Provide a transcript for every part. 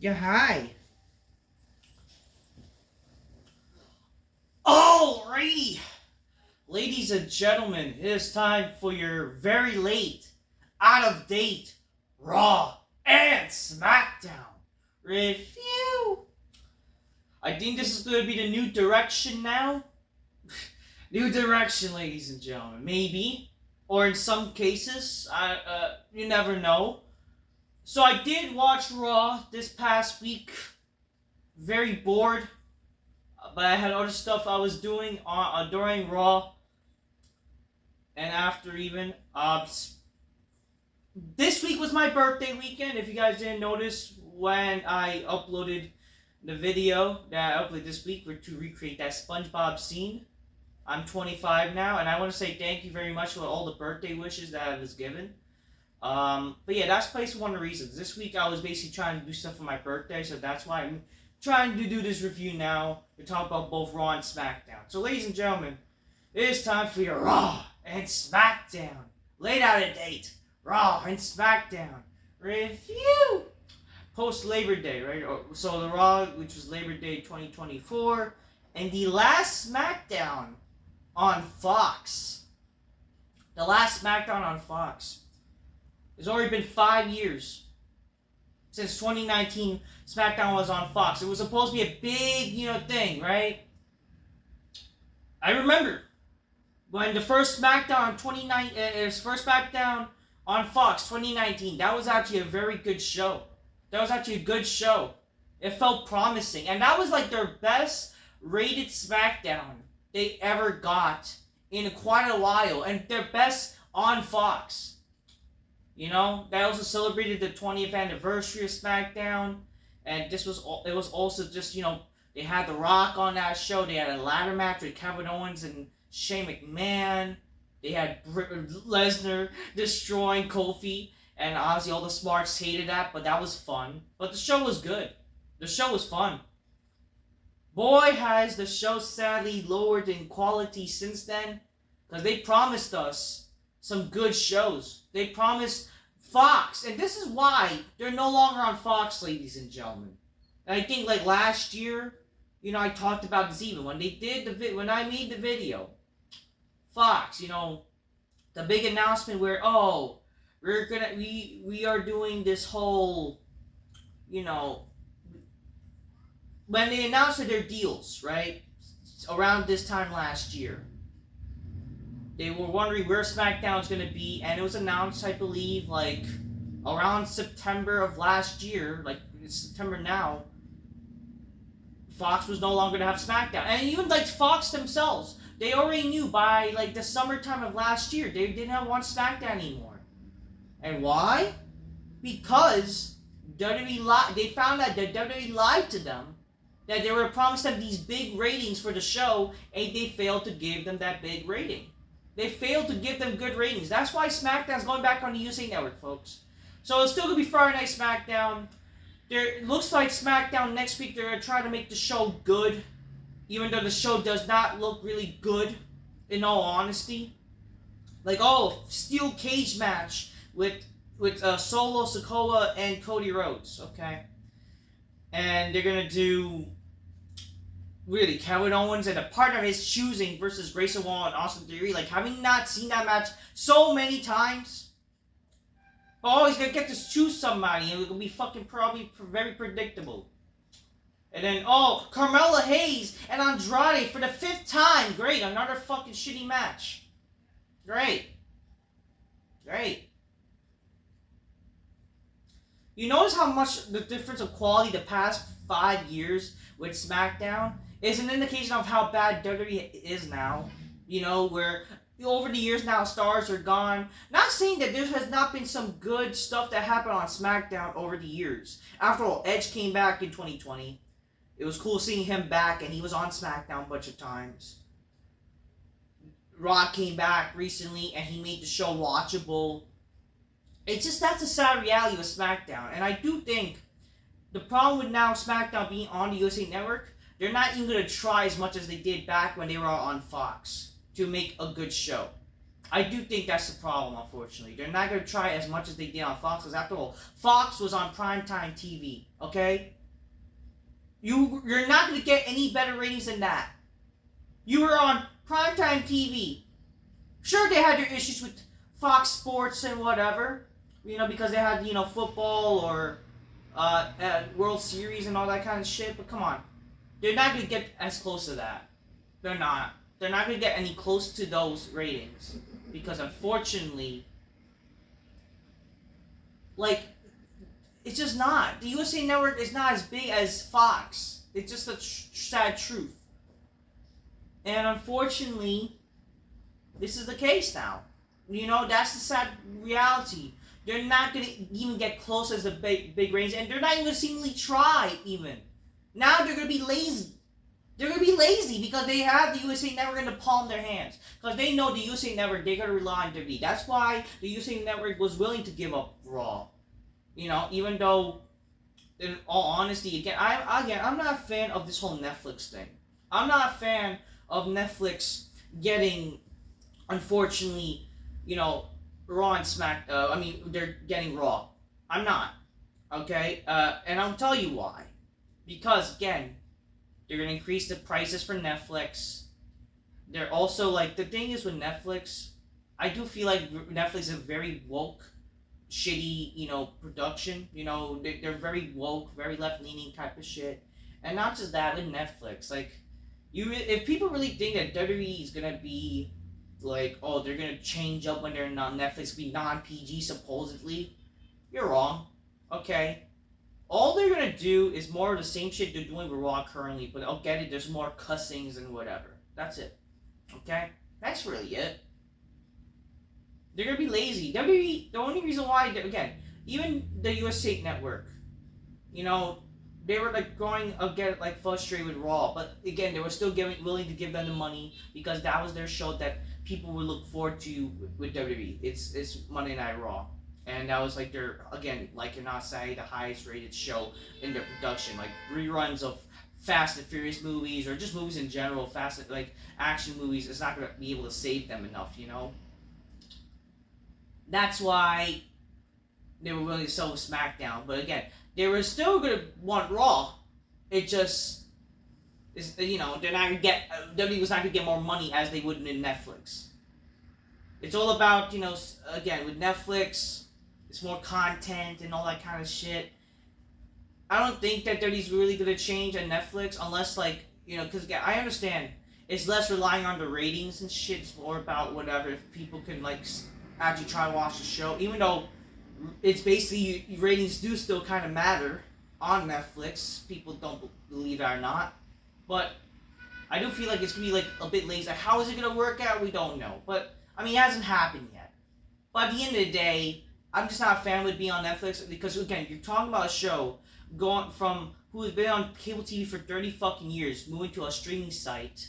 Yeah, hi. Alrighty, ladies and gentlemen, it is time for your very late, out of date, Raw and Smackdown review. I think this is going to be the new direction now. New direction, ladies and gentlemen. Maybe. Or in some cases, you never know. So I did watch Raw this past week. Very bored. But I had other stuff I was doing during Raw and after even. This week was my birthday weekend. If you guys didn't notice when I uploaded the video that I uploaded this week to recreate that SpongeBob scene. I'm 25 now, and I want to say thank you very much for all the birthday wishes that I was given. But yeah, that's basically one of the reasons. This week I was basically trying to do stuff for my birthday, so that's why I'm trying to do this review now to talk about both Raw and SmackDown. So ladies and gentlemen, it is time for your Raw and SmackDown late out of date Raw and SmackDown review. Post Labor Day, right? So the Raw, which was Labor Day 2024, and the last SmackDown on Fox. The last SmackDown on Fox. It's already been 5 years since 2019 SmackDown was on Fox. It was supposed to be a big, thing, right? I remember when the first SmackDown first SmackDown on Fox 2019. That was actually a very good show. That was actually a good show. It felt promising, and that was like their best rated SmackDown they ever got in quite a while, and their best on Fox. They also celebrated the 20th anniversary of SmackDown, and it was also just, they had The Rock on that show. They had a ladder match with Kevin Owens and Shane McMahon. They had Lesnar destroying Kofi, and obviously all the smarts hated that, but that was fun. But the show was good. The show was fun. Boy, has the show sadly lowered in quality since then, because they promised us some good shows. They promised Fox, and this is why they're no longer on Fox, ladies and gentlemen. And I think like last year, I talked about this even when they did when I made the video. Fox, the big announcement where we are doing this whole, when they announced their deals, right, around this time last year. They were wondering where SmackDown's going to be, and it was announced, I believe, like, around September of last year, like, it's September now, Fox was no longer going to have SmackDown. And even, like, Fox themselves, they already knew by, like, the summertime of last year, they didn't want SmackDown anymore. And why? Because they found out that WWE lied to them, that they were promised them these big ratings for the show, and they failed to give them that big rating. They failed to give them good ratings. That's why SmackDown's going back on the USA Network, folks. So it's still going to be Friday Night SmackDown. It looks like SmackDown next week, they're going to try to make the show good. Even though the show does not look really good, in all honesty. Like, steel cage match with Solo Sikoa and Cody Rhodes, okay? And they're going to do really Kevin Owens and a partner of his choosing versus Grayson Waller and Austin Theory. Like, having not seen that match so many times, but he's gonna get to choose somebody, and it'll be fucking probably very predictable. And then Carmella Hayes and Andrade for the 5th time. Great, another fucking shitty match. Great. You notice how much the difference of quality the past 5 years with SmackDown is an indication of how bad WWE is now. Where over the years now stars are gone. Not saying that there has not been some good stuff that happened on SmackDown over the years. After all, Edge came back in 2020. It was cool seeing him back, and he was on SmackDown a bunch of times. Rock came back recently, and he made the show watchable. It's just, that's a sad reality with SmackDown. And I do think the problem with now SmackDown being on the USA Network, they're not even going to try as much as they did back when they were on Fox to make a good show. I do think that's the problem, unfortunately. They're not going to try as much as they did on Fox, because after all, Fox was on primetime TV, okay? You're not going to get any better ratings than that. You were on primetime TV. Sure, they had their issues with Fox Sports and whatever, because they had, football or World Series and all that kind of shit, but come on. They're not going to get as close to that. They're not. They're not going to get any close to those ratings. Because unfortunately, it's just not. The USA Network is not as big as Fox. It's just a sad truth. And unfortunately, this is the case now. That's the sad reality. They're not going to even get close as the big ratings. And they're not even going to seemingly try, even. Now they're going to be lazy. They're going to be lazy because they have the USA Network in the palm of their hands. Because they know the USA Network, they're going to rely on WWE. That's why the USA Network was willing to give up Raw. Even though, in all honesty, again, I'm not a fan of this whole Netflix thing. I'm not a fan of Netflix getting, unfortunately, Raw and they're getting Raw. I'm not. Okay? And I'll tell you why. Because, again, they're going to increase the prices for Netflix. They're also, the thing is with Netflix, I do feel like Netflix is a very woke, shitty, production. They're very woke, very left-leaning type of shit. And not just that, with Netflix, if people really think that WWE is going to be, they're going to change up when they're on Netflix, be non-PG, supposedly, you're wrong. Okay? All they're going to do is more of the same shit they're doing with Raw currently, but I'll get it, there's more cussings and whatever. That's it. Okay? That's really it. They're going to be lazy. WWE, the only reason why, again, even the USA Network, they were going again frustrated with Raw, but again, they were still willing to give them the money because that was their show that people would look forward to with WWE. It's Monday Night Raw. And that was their, again, you're not saying, the highest rated show in their production. Reruns of Fast and Furious movies, or just movies in general, action movies, it's not going to be able to save them enough, That's why they were willing to sell Smackdown. But again, they were still going to want Raw. It just, they're not going to get, WWE was not going to get more money as they would in Netflix. It's all about, again, with Netflix, it's more content and all that kind of shit. I don't think that WWE's really going to change on Netflix unless, because again, I understand it's less relying on the ratings and shit. It's more about whatever, if people can, actually try to watch the show. Even though it's basically, ratings do still kind of matter on Netflix. People don't believe it or not. But I do feel like it's going to be, a bit lazy. How is it going to work out? We don't know. But, it hasn't happened yet. But at the end of the day, I'm just not a fan of it being on Netflix because, again, you're talking about a show going from who has been on cable TV for 30 fucking years, moving to a streaming site.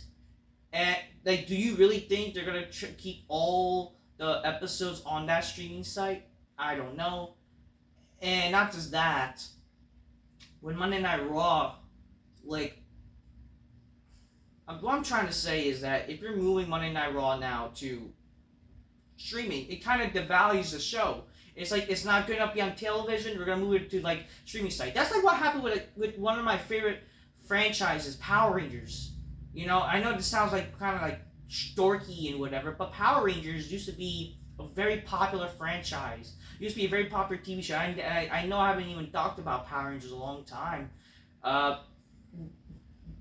And, do you really think they're going to keep all the episodes on that streaming site? I don't know. And not just that, when Monday Night Raw, what I'm trying to say is that if you're moving Monday Night Raw now to streaming, it kind of devalues the show. It's it's not going to be on television. We're going to move it to streaming site. That's what happened with one of my favorite franchises, Power Rangers. I know this sounds kind of dorky and whatever, but Power Rangers used to be a very popular franchise. It used to be a very popular TV show. I know I haven't even talked about Power Rangers in a long time.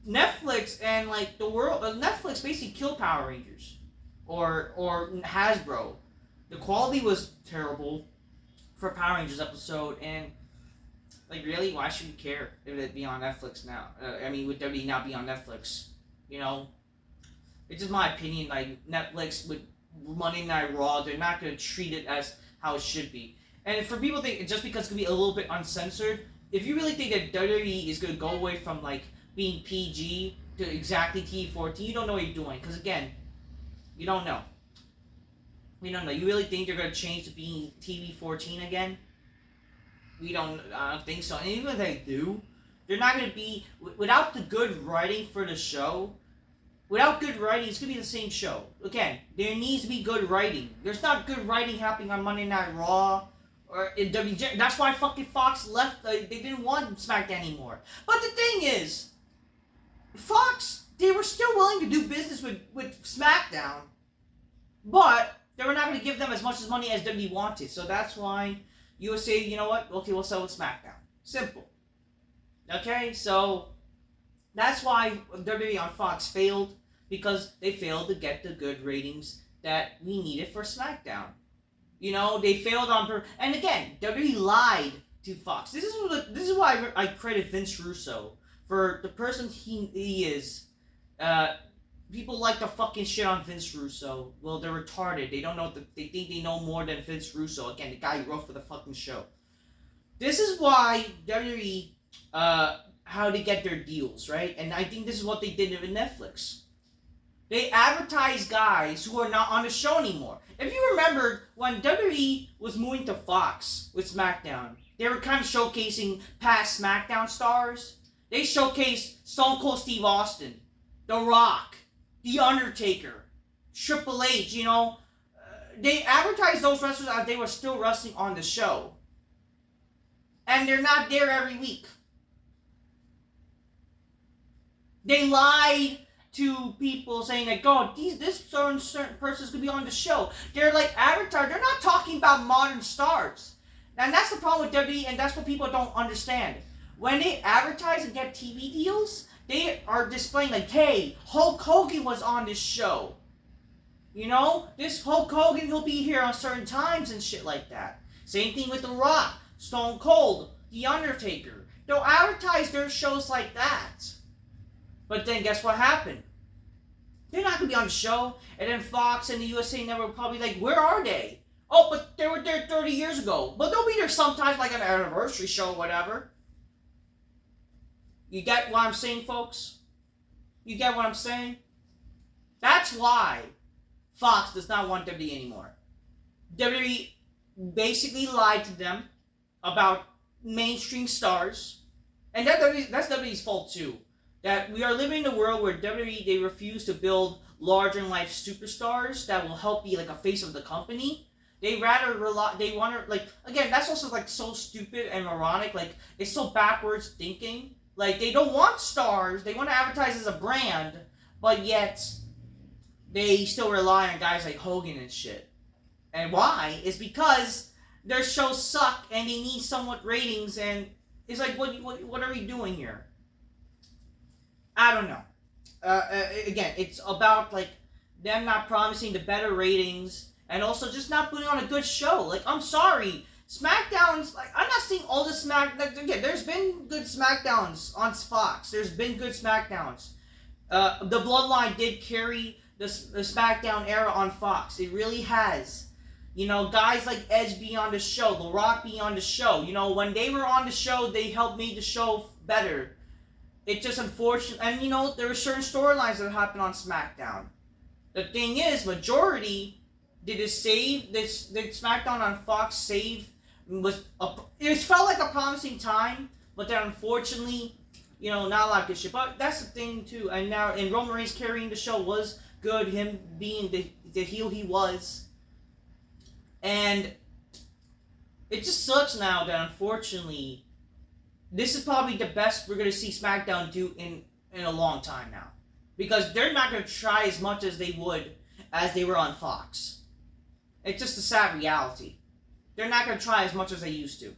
Netflix and the world, Netflix basically killed Power Rangers, or Hasbro. The quality was terrible for a Power Rangers episode, and really, why should you care if it be on Netflix now? Would WWE not be on Netflix? It's just my opinion. Netflix with Monday Night Raw, they're not going to treat it as how it should be. And for people think just because it's going to be a little bit uncensored, if you really think that WWE is going to go away from being PG to exactly TV-14, you don't know what you're doing. Because again, you don't know. We don't know. You really think they're going to change to being TV-14 again? I don't think so. And even if they do, they're not going to be, without the good writing for the show, Without good writing, it's gonna be the same show. Again, there needs to be good writing. There's not good writing happening on Monday Night Raw or in WJ. That's why fucking Fox left. They didn't want SmackDown anymore. But the thing is, Fox, they were still willing to do business with SmackDown, but they were not going to give them as much money as WWE wanted. So that's why USA, you know what? Okay, we'll sell with SmackDown. Simple. Okay, so that's why WWE on Fox failed, because they failed to get the good ratings that we needed for SmackDown. You know, they failed on and again, WWE lied to Fox. This is why I credit Vince Russo for the person he is. People like to fucking shit on Vince Russo. Well, they're retarded. They don't know. They think they know more than Vince Russo. Again, the guy who wrote for the fucking show. This is why WWE, how to get their deals, right? And I think this is what they did with Netflix. They advertise guys who are not on the show anymore. If you remember, when WWE was moving to Fox with SmackDown, they were kind of showcasing past SmackDown stars. They showcased Stone Cold Steve Austin, The Rock, The Undertaker, Triple H, you know. They advertised those wrestlers as they were still wrestling on the show. And they're not there every week. They lie to people saying like, oh, this certain person's gonna be on the show. They're like advertising. They're not talking about modern stars. And that's the problem with WWE, and that's what people don't understand. When they advertise and get TV deals, they are displaying like, hey, Hulk Hogan was on this show. You know, this Hulk Hogan, he'll be here on certain times and shit like that. Same thing with The Rock, Stone Cold, The Undertaker. They'll advertise their shows like that. But then guess what happened? They're not going to be on the show. And then Fox and the USA Network will probably like, where are they? Oh, but they were there 30 years ago. But they'll be there sometimes, like an anniversary show or whatever. You get what I'm saying, folks? You get what I'm saying? That's why Fox does not want WWE anymore. WWE basically lied to them about mainstream stars. And that's WWE's fault too. That we are living in a world where WWE, they refuse to build larger-than-life superstars that will help be like a face of the company. They rather they want to, like, again, that's also like so stupid and moronic. Like, it's so backwards thinking. Like, they don't want stars. They want to advertise as a brand, but yet they still rely on guys like Hogan and shit. And why? Is because their shows suck and they need somewhat ratings, and it's like, what are we doing here? I don't know. Again, it's about like them not promising the better ratings and also just not putting on a good show. Like, I'm sorry, SmackDown's like, I'm not seeing all the again, there's been good SmackDowns on Fox. There's been good SmackDowns. The Bloodline did carry the SmackDown era on Fox. It really has. You know, guys like Edge being on the show, The Rock being on the show. You know, when they were on the show, they helped make the show better. It's just unfortunate, and you know, there were certain storylines that happened on SmackDown. The thing is, majority, did SmackDown on Fox save? It felt like a promising time, but then unfortunately, you know, not a lot of good shit. But that's the thing too. And now, and Roman Reigns carrying the show was good. Him being the heel he was, and it just sucks now that unfortunately, this is probably the best we're going to see SmackDown do in a long time now. Because they're not going to try as much as they would as they were on Fox. It's just a sad reality. They're not going to try as much as they used to.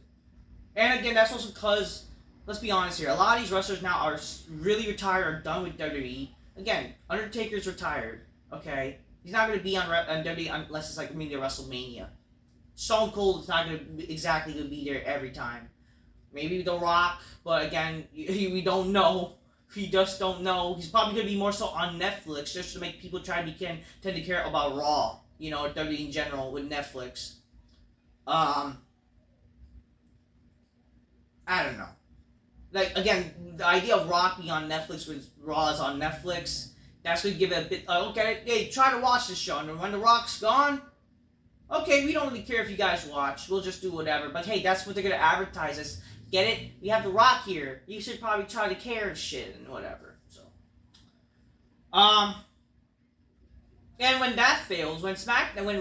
And again, that's also because, let's be honest here, a lot of these wrestlers now are really retired or done with WWE. Again, Undertaker's retired, okay? He's not going to be on WWE unless it's like maybe WrestleMania. Stone Cold is not going to exactly be there every time. Maybe The Rock, but again, we don't know. We just don't know. He's probably going to be more so on Netflix just to make people tend to care about Raw, you know, WWE in general with Netflix. I don't know. Like, again, the idea of Rock being on Netflix with Raw is on Netflix, that's going to give it a bit, okay, hey, try to watch this show, and when The Rock's gone, okay, we don't really care if you guys watch, we'll just do whatever, but hey, that's what they're going to advertise as. Get it? We have The Rock here. You should probably try to care and shit and whatever. So, And when that fails, when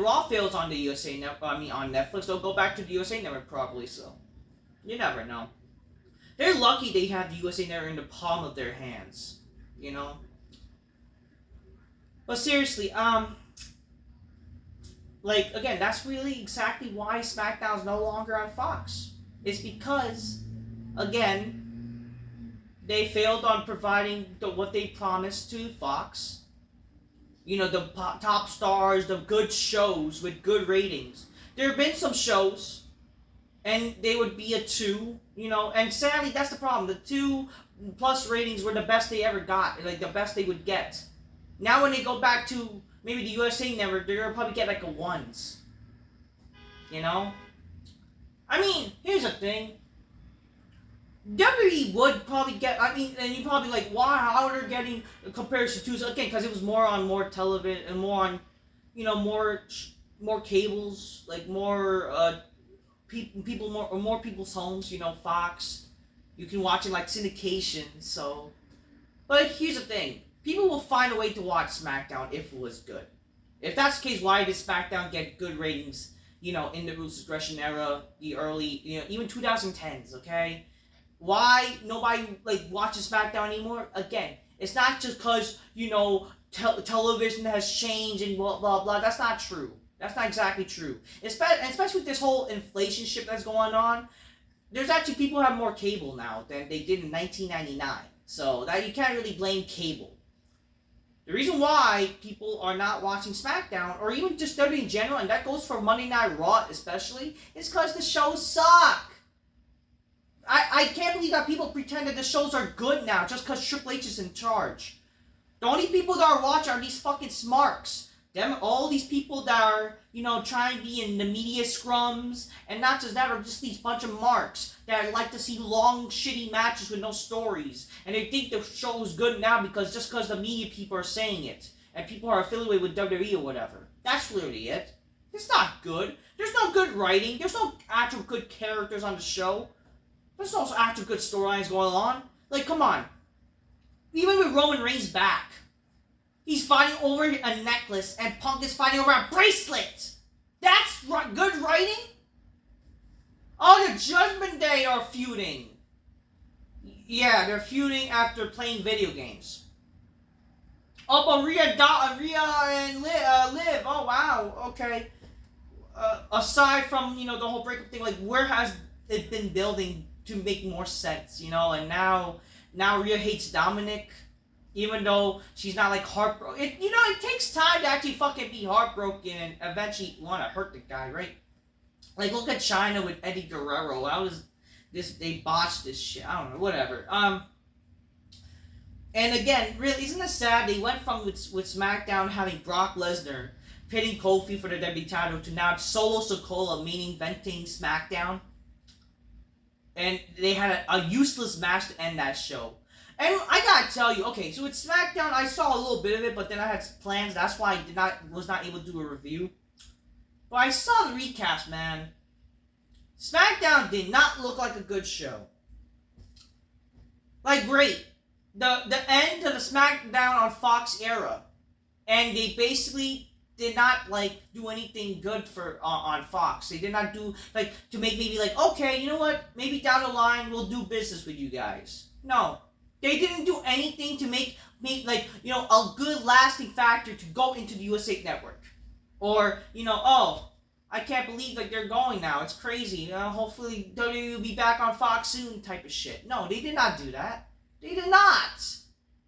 Raw fails on the USA on Netflix, they'll go back to the USA Network probably. So you never know. They're lucky they have the USA Network in the palm of their hands, you know. But seriously, like again, that's really exactly why SmackDown's no longer on Fox. It's because, again, they failed on providing what they promised to Fox. You know, the top stars, the good shows with good ratings. There have been some shows, and they would be a 2, you know, and sadly, that's the problem. The 2+ ratings were the best they ever got, like the best they would get. Now when they go back to maybe the USA Network, they're going to probably get like a 1s. You know? I mean, here's the thing. WWE would probably get, I mean, and you probably like, why, how are they getting a comparison to 2s? Again, because it was more on more television, and more on, you know, more cables, like more, more people's homes, you know, Fox. You can watch it like syndication, so. But here's the thing. People will find a way to watch SmackDown if it was good. If that's the case, why did SmackDown get good ratings, you know, in the Ruthless Aggression era, the early, you know, even 2010s, okay? Why nobody, like, watches SmackDown anymore? Again, it's not just because, you know, television has changed and blah, blah, blah. That's not true. That's not exactly true. Especially with this whole inflation shit that's going on, there's actually people who have more cable now than they did in 1999. So that you can't really blame cable. The reason why people are not watching SmackDown, or even just WWE in general, and that goes for Monday Night Raw especially, is because the shows suck. I can't believe that people pretend that the shows are good now just because Triple H is in charge. The only people that are watching are these fucking smarks. All these people that are, you know, trying to be in the media scrums, and not just that, are just these bunch of marks that like to see long, shitty matches with no stories. And they think the show is good now because the media people are saying it. And people are affiliated with WWE or whatever. That's really it. It's not good. There's no good writing. There's no actual good characters on the show. There's no actual good storylines going on. Like, come on. Even with Roman Reigns back, he's fighting over a necklace, and Punk is fighting over a bracelet. That's good writing? Oh, the Judgment Day are feuding. Yeah, they're feuding after playing video games. Oh, but Rhea and Liv. Oh, wow. Okay. Aside from, you know, the whole breakup thing, like, where has it been building to make more sense, you know? And now Rhea hates Dominic. Even though she's not like heartbroken. You know, it takes time to actually fucking be heartbroken and eventually want to hurt the guy, right? Like, look at China with Eddie Guerrero. They botched this shit. I don't know, whatever. And again, really, isn't it sad? They went from with SmackDown having Brock Lesnar pitting Kofi for the WWE title to now Solo Sikoa main eventing SmackDown. And they had a useless match to end that show. And I gotta tell you, okay, so with SmackDown, I saw a little bit of it, but then I had plans. That's why I was not able to do a review. But I saw the recast, man. SmackDown did not look like a good show. Like, great. The end to the SmackDown on Fox era, and they basically did not like do anything good for on Fox. They did not do like to make maybe like, okay, you know what? Maybe down the line we'll do business with you guys. No. They didn't do anything to make like, you know, a good lasting factor to go into the USA Network. Or, you know, oh, I can't believe like they're going now. It's crazy. You know, hopefully WWE will be back on Fox soon type of shit. No, they did not do that. They did not.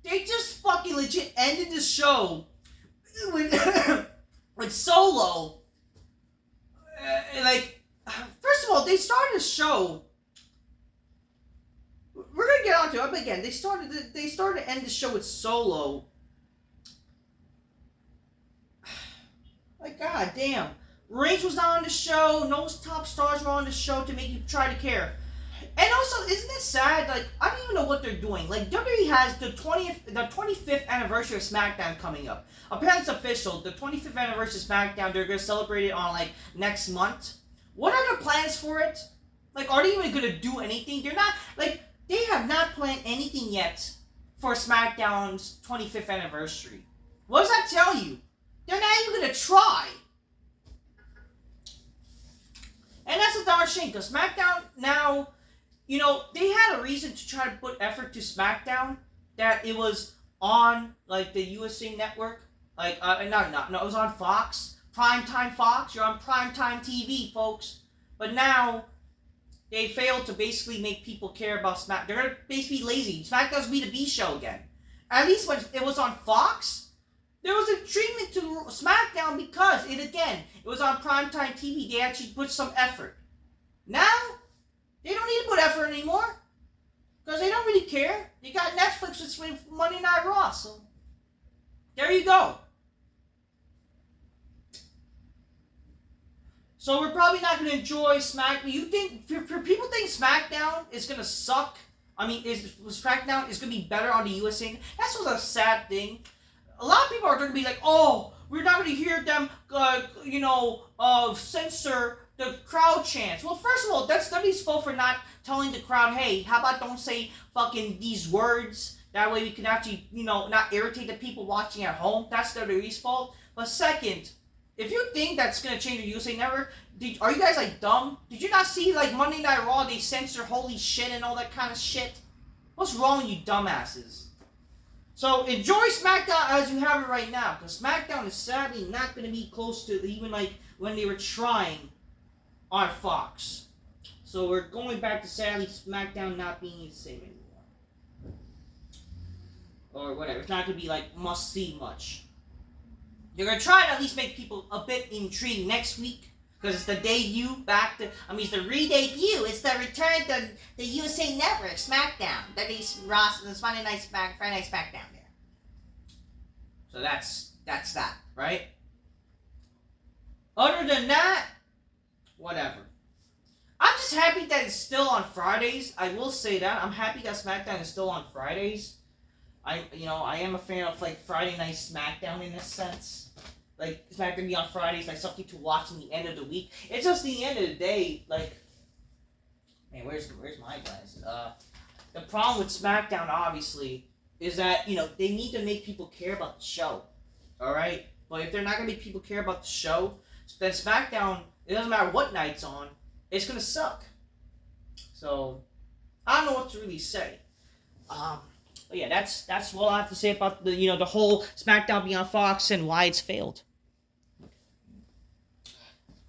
They just fucking legit ended the show with, with Solo. Like, first of all, they started a show. We're gonna get onto it, but again, they started to end the show with Solo. Like, god damn. Reigns was not on the show, no top stars were on the show to make you try to care. And also, isn't it sad? Like, I don't even know what they're doing. Like, WWE has the 25th anniversary of SmackDown coming up. Apparently it's official. The 25th anniversary of SmackDown, they're gonna celebrate it on like next month. What are their plans for it? Like, are they even gonna do anything? They're not, like, they have not planned anything yet for SmackDown's 25th anniversary. What does that tell you? They're not even gonna try. And that's a darn shame, because SmackDown now, you know, they had a reason to try to put effort to SmackDown, that it was on, like, the USA Network. Like, no, it was on Fox. Primetime Fox. You're on primetime TV, folks. But now, they failed to basically make people care about SmackDown. They're going to basically be lazy. SmackDown's be the B show again. At least when it was on Fox, there was a treatment to SmackDown because it was on primetime TV. They actually put some effort. Now, they don't need to put effort anymore. Because they don't really care. They got Netflix with Monday Night Raw. So, there you go. So we're probably not going to enjoy SmackDown. You think, for people think SmackDown is going to suck? I mean, SmackDown is going to be better on the USA? That's what's a sad thing. A lot of people are going to be like, oh, we're not going to hear them, censor the crowd chants. Well, first of all, that's WWE's fault for not telling the crowd, hey, how about don't say fucking these words? That way we can actually, not irritate the people watching at home. That's WWE's fault. But second, if you think that's going to change the USA Network, are you guys, like, dumb? Did you not see, like, Monday Night Raw, they censor holy shit and all that kind of shit? What's wrong with you dumbasses? So, enjoy SmackDown as you have it right now, because SmackDown is sadly not going to be close to even, like, when they were trying on Fox. So, we're going back to, sadly, SmackDown not being the same anymore. Or whatever. It's not going to be, like, must-see much. They're going to try to at least make people a bit intrigued next week. Because it's the debut it's the re-debut. It's the return to the USA Network, SmackDown. WWE's RAW, this Friday Night SmackDown there. So that's that, right? Other than that, whatever. I'm just happy that it's still on Fridays. I will say that. I'm happy that SmackDown is still on Fridays. I am a fan of, like, Friday Night SmackDown in a sense. Like, it's not going to be on Fridays, like, something to watch in the end of the week. It's just the end of the day, like... Man, where's my glasses? The problem with SmackDown, obviously, is that, they need to make people care about the show. Alright? But if they're not going to make people care about the show, then SmackDown, it doesn't matter what night's on, it's going to suck. So, I don't know what to really say. But yeah, that's what I have to say about the the whole SmackDown being on Fox and why it's failed.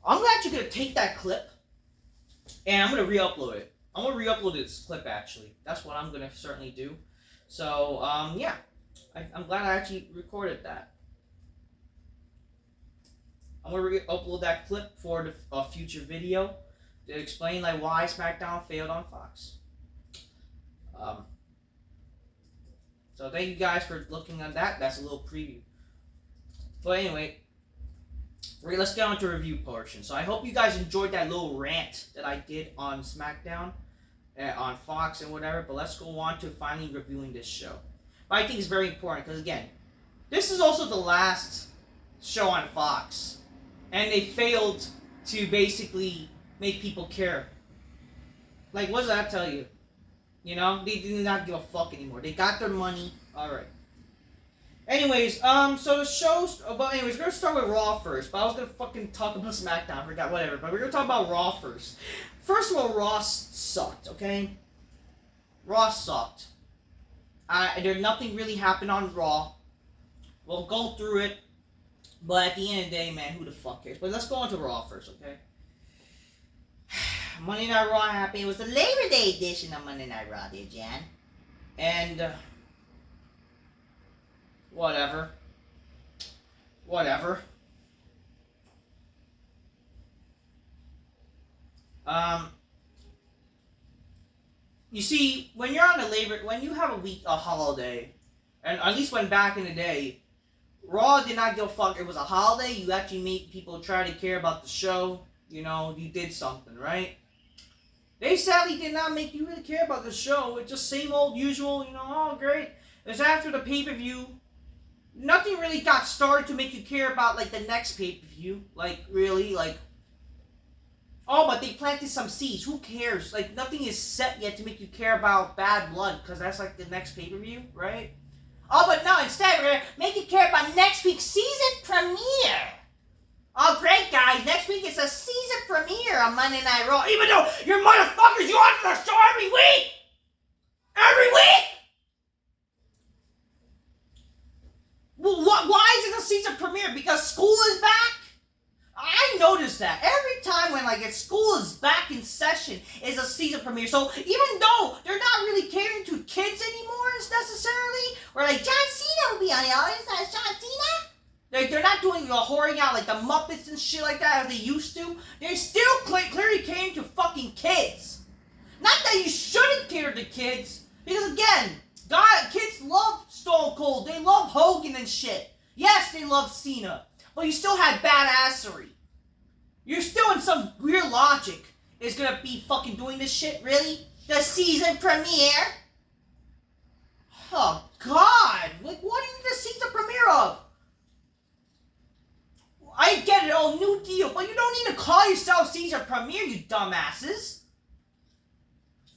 I'm actually gonna take that clip and I'm gonna re-upload it. I'm gonna re-upload this clip actually. That's what I'm gonna certainly do. So yeah, I'm glad I actually recorded that. I'm gonna re-upload that clip for a future video to explain like why SmackDown failed on Fox. So thank you guys for looking at that. That's a little preview. But anyway, let's get on to review portion. So I hope you guys enjoyed that little rant that I did on SmackDown, on Fox and whatever. But let's go on to finally reviewing this show. But I think it's very important because, again, this is also the last show on Fox. And they failed to basically make people care. Like, what does that tell you? They do not give a fuck anymore. They got their money. Alright. Anyways, so the show's... Well, anyways, we're gonna start with Raw first. But I was gonna fucking talk about SmackDown. I forgot, whatever. But we're gonna talk about Raw first. First of all, Raw sucked, okay? Raw sucked. Nothing really happened on Raw. We'll go through it. But at the end of the day, man, who the fuck cares? But let's go on to Raw first, okay? Monday Night Raw happened. It was the Labor Day edition of Monday Night Raw, dear Jan. And, whatever. You see, when you're on when you have a holiday, and at least when back in the day, Raw did not give a fuck. It was a holiday. You actually made people try to care about the show. You did something, right? They sadly did not make you really care about the show. It's just same old usual, oh, great. It's after the pay-per-view. Nothing really got started to make you care about, like, the next pay-per-view. Like, really, like... Oh, but they planted some seeds. Who cares? Like, nothing is set yet to make you care about Bad Blood, because that's like the next pay-per-view, right? Oh, but no, instead we're going to make you care about next week's season premiere. Oh, great, guys. Next week is a season premiere on Monday Night Raw. Even though you're motherfuckers, you watch the show every week! Every week! Well, why is it a season premiere? Because school is back? I noticed that. Every time when, like, school is back in session, is a season premiere. So, even though they're not really catering to kids anymore, necessarily, or, like, John Cena will be on the audience, that's John Cena. They're not doing whoring out, like, the Muppets and shit like that as they used to. They're still clearly catering to fucking kids. Not that you shouldn't cater to kids, because, again, kids love Stone Cold. They love Hogan and shit. Yes, they love Cena. But you still had badassery. You're still in some weird logic is gonna be fucking doing this shit, really? The season premiere? Oh, God. Like, what do you need a season premiere of? I get it, oh, new deal, but you don't need to call yourself season premiere, you dumbasses.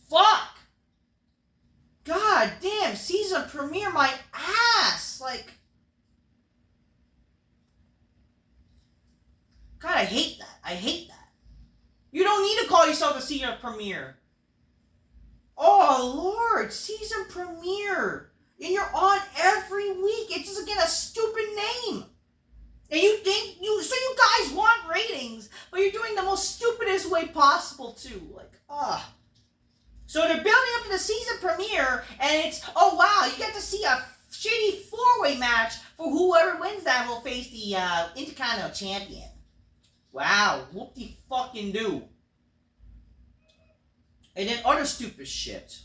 Fuck. God damn, season premiere my ass. Like, God, I hate that. I hate that. You don't need to call yourself a season premiere. Oh, Lord, season premiere. And you're on every week. It's just, again, a stupid name. And you think, so you guys want ratings, but you're doing the most stupidest way possible, too. Like, So they're building up to the season premiere, and it's, oh, wow, you get to see a shitty four-way match for whoever wins that will face the Intercontinental Champion. Wow, whoop-de-fucking-do. And then other stupid shit.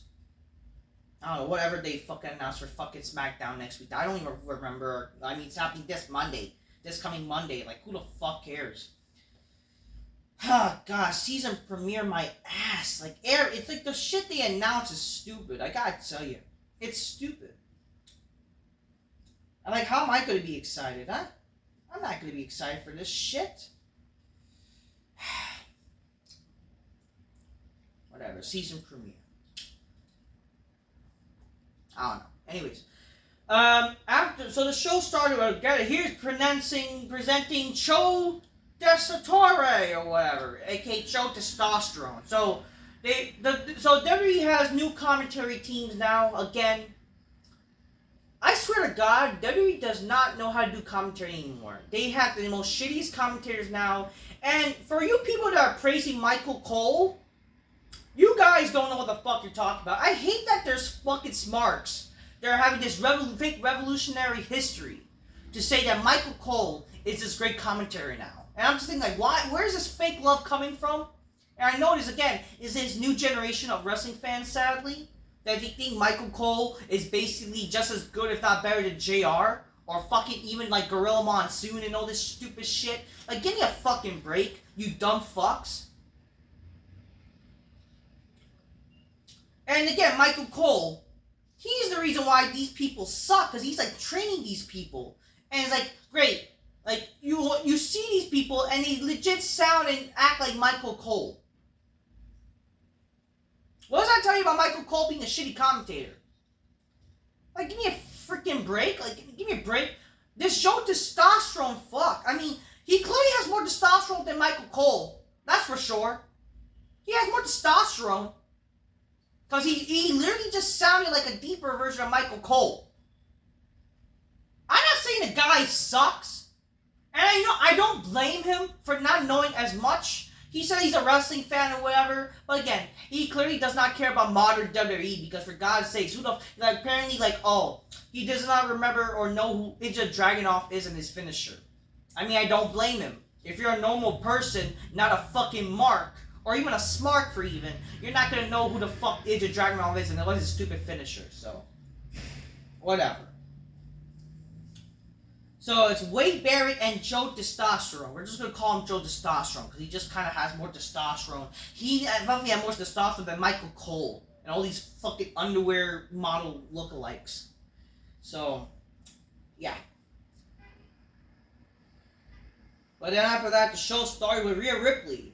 I don't know, whatever they fucking announced for fucking Smackdown next week. I don't even remember. I mean, it's happening this Monday. This coming Monday. Like, who the fuck cares? Oh, God, season premiere my ass. Like, it's like the shit they announce is stupid. I gotta tell you. It's stupid. I'm like, how am I gonna be excited, huh? I'm not gonna be excited for this shit. Whatever, season premiere. I don't know. Anyways, so the show started. Here's presenting Cho Desatore or whatever, aka Cho Testosterone. So so WWE has new commentary teams now. Again, I swear to God, WWE does not know how to do commentary anymore. They have the most shittiest commentators now. And for you people that are praising Michael Cole, you guys don't know what the fuck you're talking about. I hate that there's fucking smarks. They're having this fake revolutionary history to say that Michael Cole is this great commentary now. And I'm just thinking, like, why? Where's this fake love coming from? And I notice, again, is this new generation of wrestling fans, sadly, that they think Michael Cole is basically just as good, if not better, than JR. Or fucking even, like, Gorilla Monsoon and all this stupid shit. Like, give me a fucking break, you dumb fucks. And again, Michael Cole, he's the reason why these people suck, because he's, like, training these people. And it's like, great, like, you see these people, and they legit sound and act like Michael Cole. What does that tell you about Michael Cole being a shitty commentator? Like, give me a freaking break. Like, give me a break. This show Testosterone, fuck. I mean, he clearly has more testosterone than Michael Cole. That's for sure. He has more testosterone. Because he literally just sounded like a deeper version of Michael Cole. I'm not saying the guy sucks. And I don't blame him for not knowing as much. He said he's a wrestling fan or whatever. But again, he clearly does not care about modern WWE. Because for God's sakes, apparently, like, oh, he does not remember or know who Ilja Dragunov is in his finisher. I mean, I don't blame him. If you're a normal person, not a fucking mark, or even a smart for even, you're not going to know who the fuck Ilja Dragunov is and what his stupid finisher, so. Whatever. So it's Wade Barrett and Joe Testosterone. We're just going to call him Joe Testosterone, because he just kind of has more testosterone. He definitely has more testosterone than Michael Cole, and all these fucking underwear model lookalikes. So, yeah. But then after that, the show started with Rhea Ripley.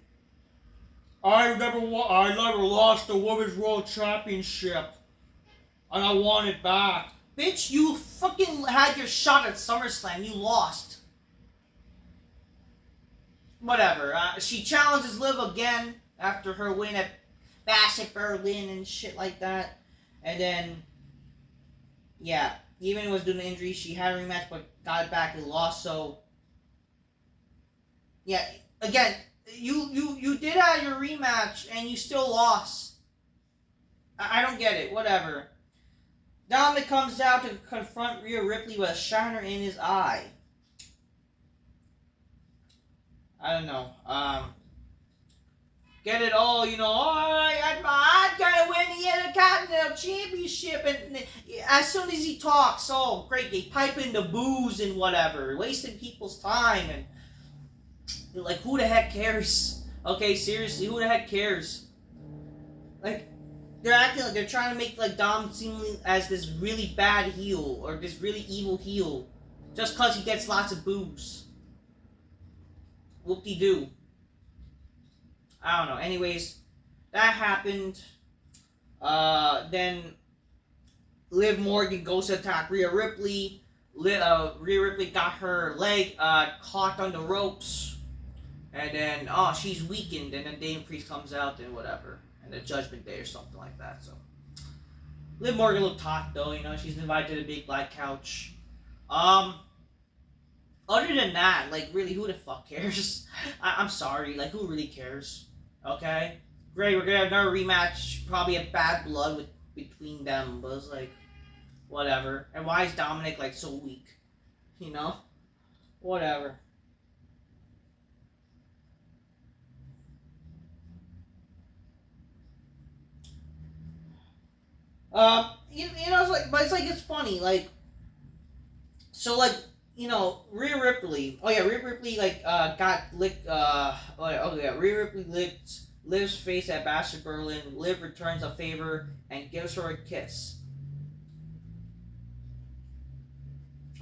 I never lost the Women's World Championship. And I want it back. Bitch, you fucking had your shot at SummerSlam. You lost. Whatever. She challenges Liv again after her win at Bash at Berlin and shit like that. And then, yeah, even was due to injury, she had a rematch but got it back and lost. So, yeah, again, you did have your rematch and you still lost. I don't get it. Whatever. Dominic comes out to confront Rhea Ripley with a shiner in his eye. I don't know. Get it all, you know, I'm gonna win the Intercontinental Championship, and as soon as he talks, oh, great, they pipe in the booze and whatever, wasting people's time, and like, who the heck cares? Okay, seriously, who the heck cares? Like, they're acting like they're trying to make, like, Dom seem as this really bad heel, or this really evil heel, just cause he gets lots of booze. Whoop-de-doo. I don't know. Anyways, that happened. Then Liv Morgan goes to attack Rhea Ripley. Rhea Ripley got her leg caught on the ropes. And then, she's weakened. And then Damian Priest comes out and whatever. And the Judgment Day or something like that. So, Liv Morgan looked hot though. You know, she's invited to the big black couch. Other than that, like, really, who the fuck cares? I'm sorry, like, who really cares? Okay? Great, we're gonna have another rematch, probably a Bad Blood between them, but it's like, whatever. And why is Dominic, like, so weak? You know? Whatever. You know, it's like, but it's like, it's funny, like, so, like, you know, Rhea Ripley, Rhea Ripley, like, got licked, Rhea Ripley licked Liv's face at Bash at Berlin. Liv returns a favor and gives her a kiss.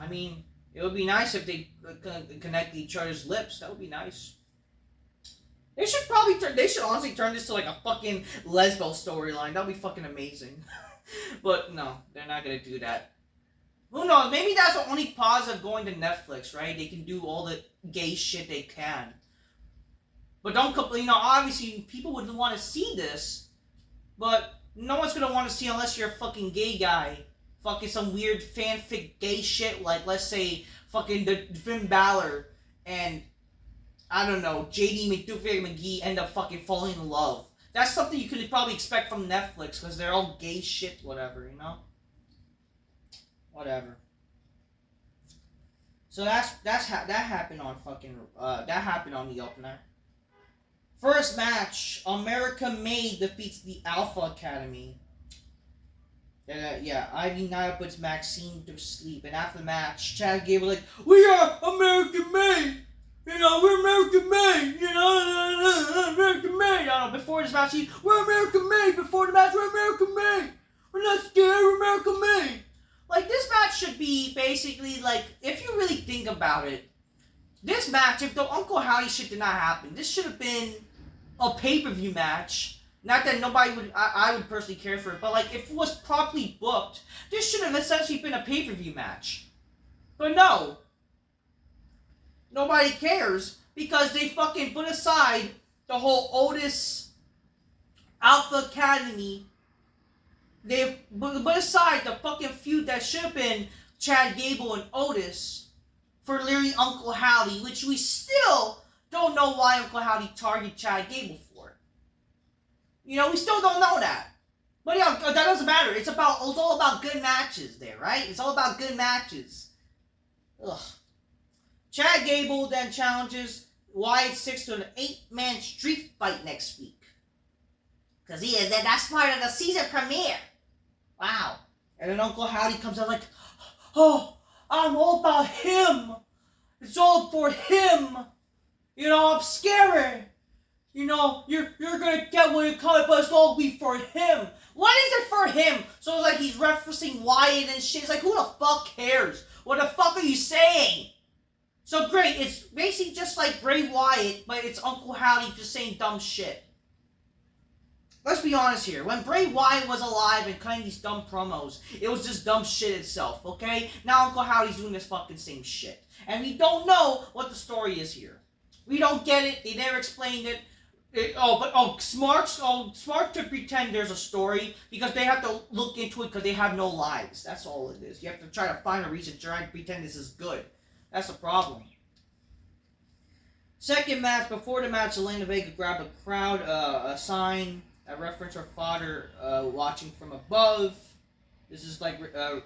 I mean, it would be nice if they connect each other's lips. That would be nice. They should honestly turn this to, like, a fucking lesbo storyline. That would be fucking amazing. But, no, they're not gonna do that. Who knows? Maybe that's the only positive going to Netflix, right? They can do all the gay shit they can. But don't, you know, obviously people would want to see this, but no one's going to want to see unless you're a fucking gay guy. Fucking some weird fanfic gay shit, like, let's say, fucking the Finn Balor and, I don't know, JD McDuffie end up fucking falling in love. That's something you could probably expect from Netflix, because they're all gay shit, whatever, you know? Whatever. So that happened on fucking that happened on the opener. First match, America May defeats the Alpha Academy. Ivy Nile puts Maxine to sleep, and after the match, Chad Gable was like, "We are American May, you know, we're American May, you know, American May." I don't know. Before this match, we're American May. Before the match, we're American May. We're not scared. We're American May. Like, this match should be basically, like, if you really think about it, this match, if the Uncle Howdy shit did not happen, this should have been a pay-per-view match. Not that nobody would, I would personally care for it, but, like, if it was properly booked, this should have essentially been a pay-per-view match. But no. Nobody cares, because they fucking put aside the whole Otis Alpha Academy. They put aside the fucking feud that should have been Chad Gable and Otis for Larry Uncle Howdy, which we still don't know why Uncle Howdy targeted Chad Gable for. You know, we still don't know that. But yeah, that doesn't matter. It's all about good matches there, right? It's all about good matches. Ugh. Chad Gable then challenges Wyatt Six to an 8-man street fight next week. Because that's part of the season premiere. Wow. And then Uncle Howdy comes out like, "Oh, I'm all about him. It's all for him. You know, I'm scared. You know, you're gonna get what you call it, but it's all be for him." What is it for him? So it's like he's referencing Wyatt and shit. It's like, who the fuck cares? What the fuck are you saying? So great, it's basically just like Bray Wyatt, but it's Uncle Howdy just saying dumb shit. let's be honest here. When Bray Wyatt was alive and cutting these dumb promos, it was just dumb shit itself, okay? Now Uncle Howdy's doing this fucking same shit. And we don't know what the story is here. We don't get it. They never explained it. Smart to pretend there's a story because they have to look into it because they have no lives. That's all it is. You have to try to find a reason to try and pretend this is good. That's the problem. Second match, before the match, Zelina Vega grabbed a crowd, a sign, a reference her father watching from above. This is like, whatever.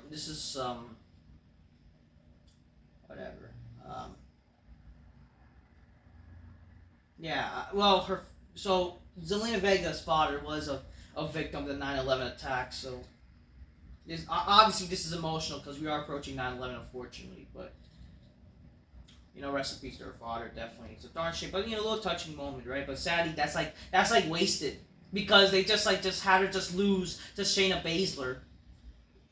So Zelina Vega's father was a victim of the 9/11 attack, so obviously this is emotional because we are approaching 9/11, unfortunately, but rest in peace to her father, definitely. It's a darn shame, but a little touching moment, right? But sadly, that's like wasted because they just had her just lose to Shayna Baszler,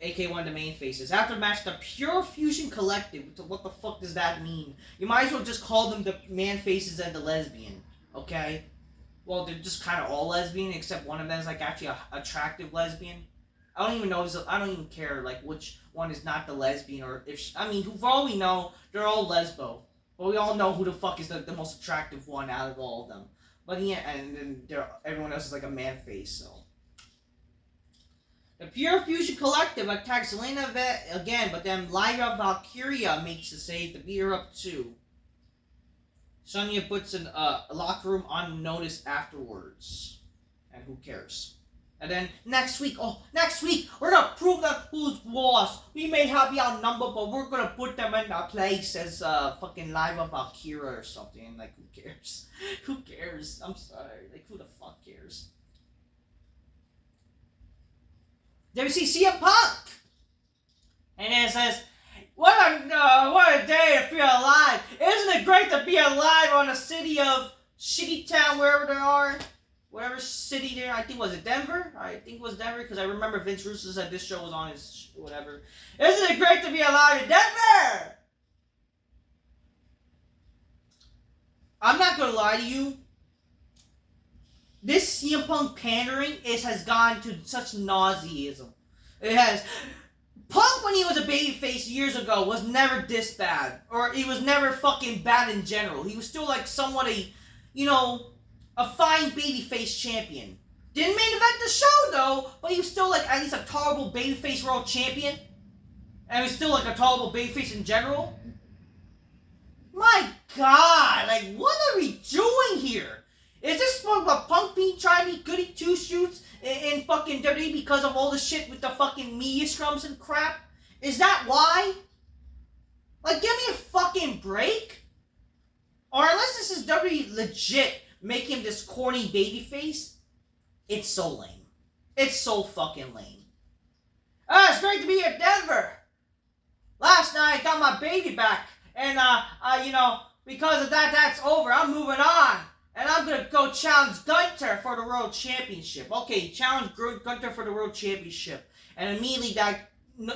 aka one of the main faces. After the match, the Pure Fusion Collective. What the fuck does that mean? You might as well just call them the man faces and the lesbian, okay? Well, they're just kind of all lesbian, except one of them is like actually a attractive lesbian. I don't even know. I don't even care like which one is not the lesbian or if for all we know, they're all lesbo. But we all know who the fuck is the most attractive one out of all of them. But yeah, and then everyone else is like a man face. So the Pure Fusion Collective attacks Zelina again, but then Lyra Valkyria makes the save to beat her up too. Sonya puts a locker room on notice afterwards. And who cares? And then next week, we're going to prove that who's boss. We may have be outnumbered, but we're going to put them in our place as fucking Lyra Valkyria or something. Like, who cares? Who cares? I'm sorry. Like, who the fuck cares? Then we see CM Punk. And it says, what a day to feel alive. Isn't it great to be alive on a city of shitty town, wherever they are? Whatever city there, I think, was it Denver? I think it was Denver, because I remember Vince Russo said this show was on his whatever. Isn't it great to be alive in Denver? I'm not going to lie to you. This CM Punk pandering has gone to such nauseism. It has. Punk, when he was a babyface years ago, was never this bad. Or he was never fucking bad in general. He was still like somewhat a fine babyface champion. Didn't main event the show though, but he was still like at least a tolerable babyface world champion. And he was still like a tolerable babyface in general. My God, like what are we doing here? Is this about Punk being trying to be goody two shoots in fucking WWE because of all the shit with the fucking media scrums and crap? Is that why? Like, give me a fucking break. Or unless this is WWE legit making him this corny babyface, it's so lame. It's so fucking lame. It's great to be at Denver. Last night I got my baby back, and because of that, that's over. I'm moving on. And I'm going to go challenge Gunter for the World Championship. Okay, challenge Gunter for the World Championship. And immediately that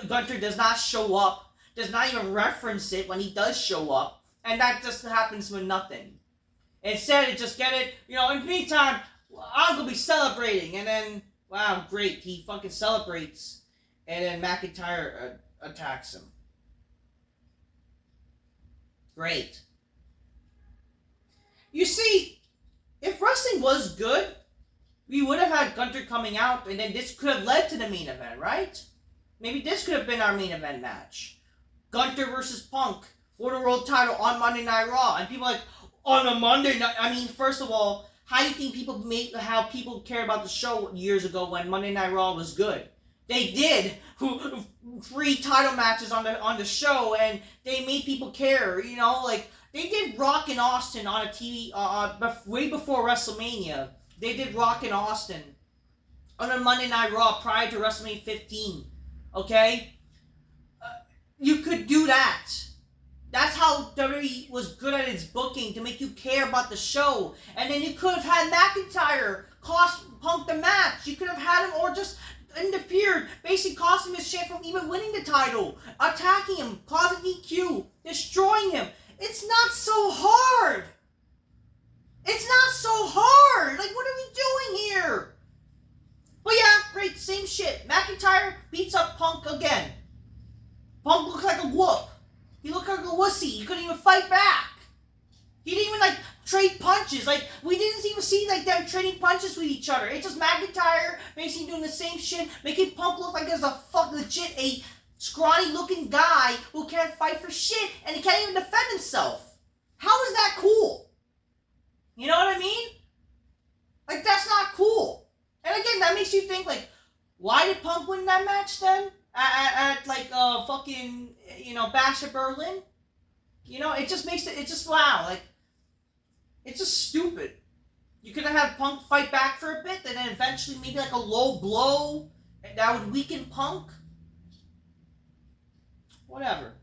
Gunter does not show up. Does not even reference it when he does show up. And that just happens with nothing. Instead, it just get it, in the meantime, I'm going to be celebrating. And then, wow, great. He fucking celebrates. And then McIntyre attacks him. Great. You see, if wrestling was good, we would have had Gunter coming out, and then this could have led to the main event, right? Maybe this could have been our main event match. Gunter versus Punk for the world title on Monday Night Raw. And people are like, on a Monday night? I mean, first of all, how do you think how people cared about the show years ago when Monday Night Raw was good? They did 3 title matches on the show, and they made people care, They did Rock and Austin on a TV way before WrestleMania. They did Rock and Austin on a Monday Night Raw prior to WrestleMania 15. Okay? You could do that. That's how WWE was good at its booking, to make you care about the show. And then you could have had McIntyre cost Punk the match. You could have had him, or just interfered, basically costing him his chance from even winning the title, attacking him, causing DQ, destroying him. It's not so hard. It's not so hard. Like, what are we doing here? But yeah, great, same shit. McIntyre beats up Punk again. Punk looks like a whoop. He looked like a wussy. He couldn't even fight back. He didn't even, like, trade punches. Like, we didn't even see, like, them trading punches with each other. It's just McIntyre basically doing the same shit, making Punk look like there's a legit a scrawny-looking guy who can't fight for shit, and he can't even defend himself. How is that cool? You know what I mean? Like, that's not cool. And again, that makes you think, like, why did Punk win that match then? At like, fucking, you know, Bash at Berlin? You know, it just makes it, it's just wow, like, it's just stupid. You could have had Punk fight back for a bit, and then eventually maybe like a low blow that would weaken Punk. Whatever.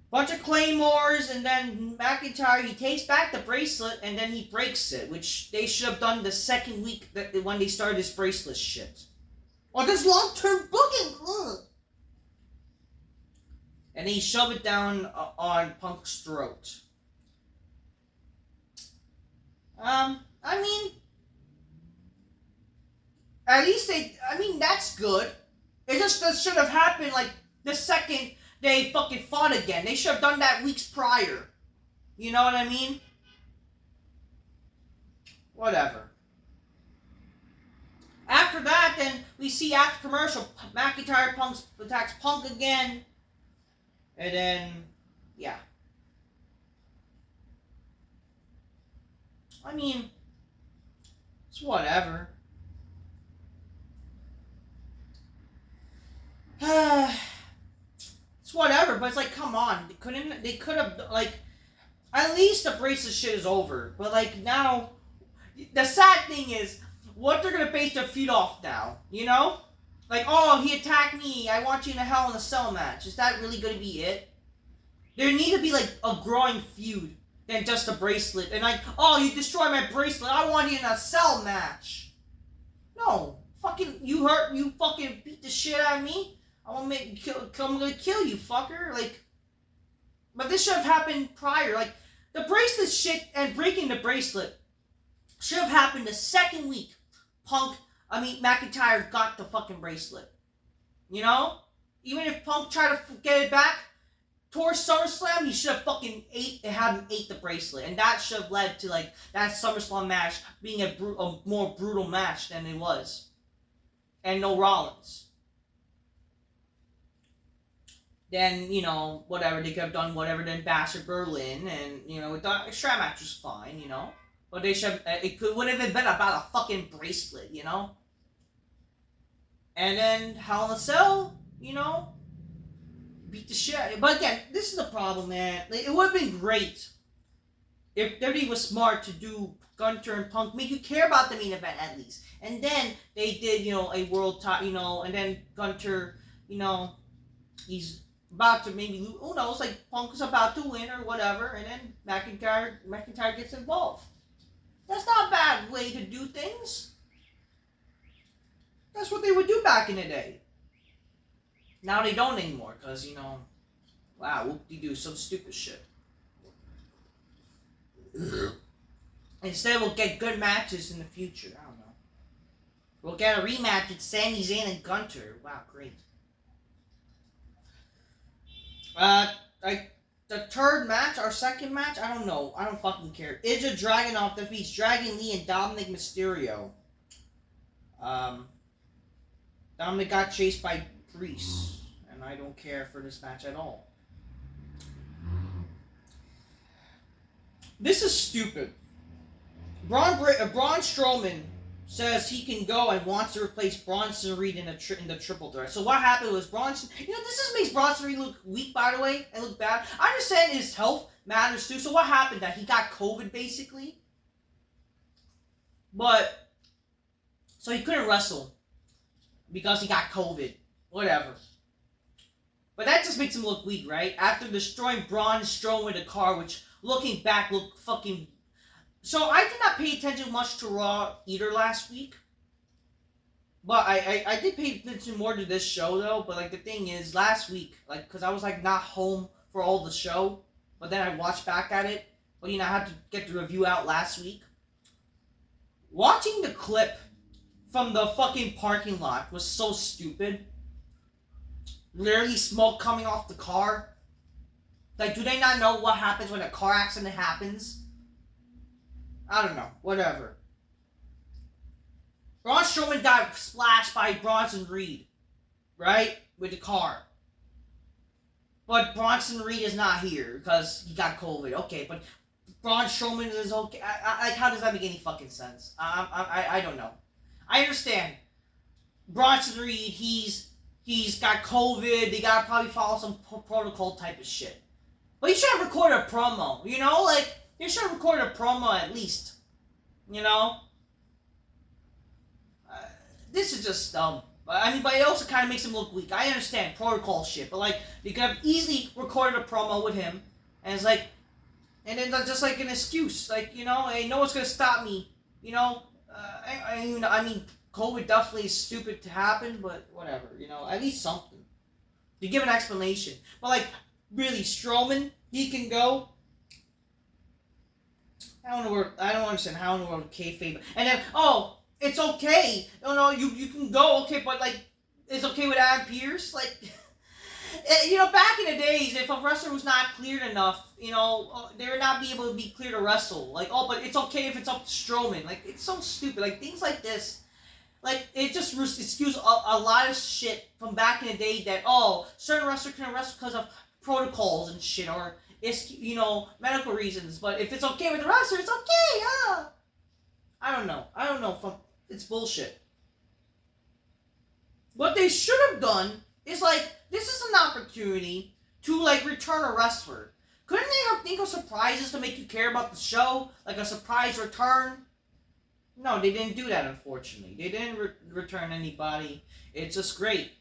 Bunch of claymores, and then McIntyre, he takes back the bracelet, and then he breaks it, which they should have done the second week when they started this bracelet shit. Or this long-term booking. Ugh. And he shoved it down on Punk's throat. I mean, at least that's good. It just should have happened, like, the second they fucking fought again. They should have done that weeks prior. You know what I mean? Whatever. After that, then, we see after commercial, McIntyre attacks Punk again. And then, yeah. I mean, it's whatever. It's whatever, but it's like, come on. They could have, like, at least the bracelet shit is over. But, like, now, the sad thing is, what they're going to base their feud off now, you know? Like, oh, he attacked me, I want you in a Hell in a Cell match. Is that really going to be it? There need to be, like, a growing feud than just a bracelet. And, like, oh, you destroyed my bracelet, I want you in a cell match. No. Fucking, you fucking beat the shit out of me. I'm gonna kill you, fucker. Like, but this should have happened prior. Like, the bracelet shit and breaking the bracelet should have happened the second week McIntyre got the fucking bracelet. You know? Even if Punk tried to get it back towards SummerSlam, he should have fucking had him eat the bracelet. And that should have led to, like, that SummerSlam match being a more brutal match than it was. And no Rollins. Then, you know, whatever, they could have done whatever, then Bash at Berlin, and, you know, the extra match was fine, you know? But they should have, would have been about a fucking bracelet, you know? And then Hell in a Cell, you know? Beat the shit. But again, this is the problem, man. Like, it would have been great if WWE was smart to do Gunter and Punk, make you care about the main event at least. And then they did, you know, a world title, you know, and then Gunter, you know, he's about to maybe lose. Who knows? Like, Punk is about to win or whatever, and then McIntyre gets involved. That's not a bad way to do things. That's what they would do back in the day. Now they don't anymore, because, you know, wow, whoop-de-doo, some stupid shit. Instead, we'll get good matches in the future. I don't know. We'll get a rematch with Sami Zayn and Gunter. Wow, great. The third match, our second match, I don't know. I don't fucking care. Ilja Dragunov defeats Dragon Lee and Dominic Mysterio. Dominic got chased by Priest, and I don't care for this match at all. This is stupid. Braun Strowman says he can go and wants to replace Bronson Reed in the triple threat. So what happened was Bronson... You know, this just makes Bronson Reed look weak, by the way, and look bad. I understand his health matters too. So what happened? That he got COVID, basically? But... So he couldn't wrestle because he got COVID. Whatever. But that just makes him look weak, right? After destroying Braun Strowman with a car, which, looking back, looked fucking... So I did not pay attention much to Raw either last week. But I did pay attention more to this show, though. But, like, the thing is, last week, like, because I was, like, not home for all the show. But then I watched back at it. But, you know, I had to get the review out last week. Watching the clip from the fucking parking lot was so stupid. Literally smoke coming off the car. Like, do they not know what happens when a car accident happens? I don't know. Whatever. Braun Strowman got splashed by Bronson Reed. Right? With the car. But Bronson Reed is not here because he got COVID. Okay, but Braun Strowman is okay. Like, how does that make any fucking sense? I don't know. I understand. Bronson Reed, he's got COVID. They gotta probably follow some protocol type of shit. But you should have recorded a promo. You know, like you should have recorded a promo at least. You know. This is just dumb. I mean, but it also kind of makes him look weak. I understand protocol shit, but like you could have easily recorded a promo with him, and it's like, and then just like an excuse, like you know, hey, no one's gonna stop me. You know, I mean, COVID definitely is stupid to happen, but whatever. You know, at least something. You give an explanation, but like really, Strowman, he can go. I don't understand how in the world kayfabe, and then it's okay. No, you can go, okay, but like, it's okay with Adam Pearce? Like, you know, back in the days, if a wrestler was not cleared enough, you know, they would not be able to be cleared to wrestle. Like, but it's okay if it's up to Strowman. Like, it's so stupid. Like, things like this, like, it just excuse a lot of shit from back in the day that, certain wrestlers can wrestle because of protocols and shit, or, it's, you know, medical reasons. But if it's okay with the wrestler, it's okay, I don't know. It's bullshit. What they should have done is like, this is an opportunity to like return a wrestler. Couldn't they think of surprises to make you care about the show? Like a surprise return? No, they didn't do that, unfortunately. They didn't return anybody. It's just great.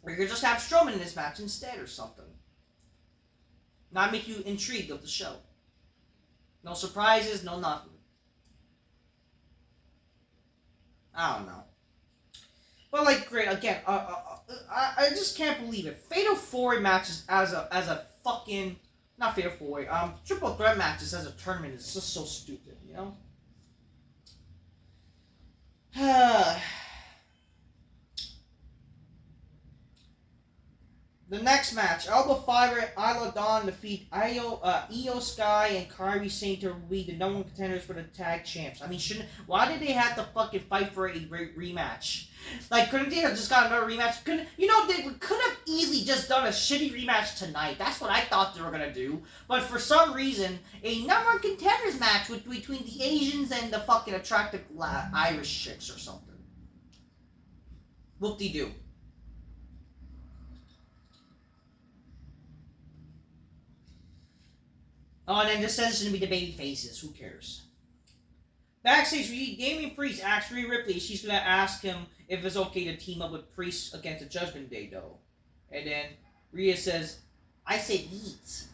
We could just have Strowman in this match instead or something. Not make you intrigued of the show. No surprises, no nothing. I don't know. But like, great, again, I just can't believe it. Fatal 4-way matches as a fucking, not Fatal 4-way, triple threat matches as a tournament is just so stupid, you know? The next match, Alba Fyre and Isla Dawn defeat Io Sky and Kairi Sane to be the number one contenders for the tag champs. I mean, why did they have to fucking fight for a rematch? Like, couldn't they have just got another rematch? They could have easily just done a shitty rematch tonight. That's what I thought they were gonna do. But for some reason, a number one contenders match between the Asians and the fucking attractive Irish chicks or something. Whoop-de-doo. Oh, and then this says it's going to be the baby faces. Who cares? Backstage, Damian Priest asks Rhea Ripley. She's going to ask him if it's okay to team up with Priest against the Judgment Day, though. And then Rhea says, I said eat.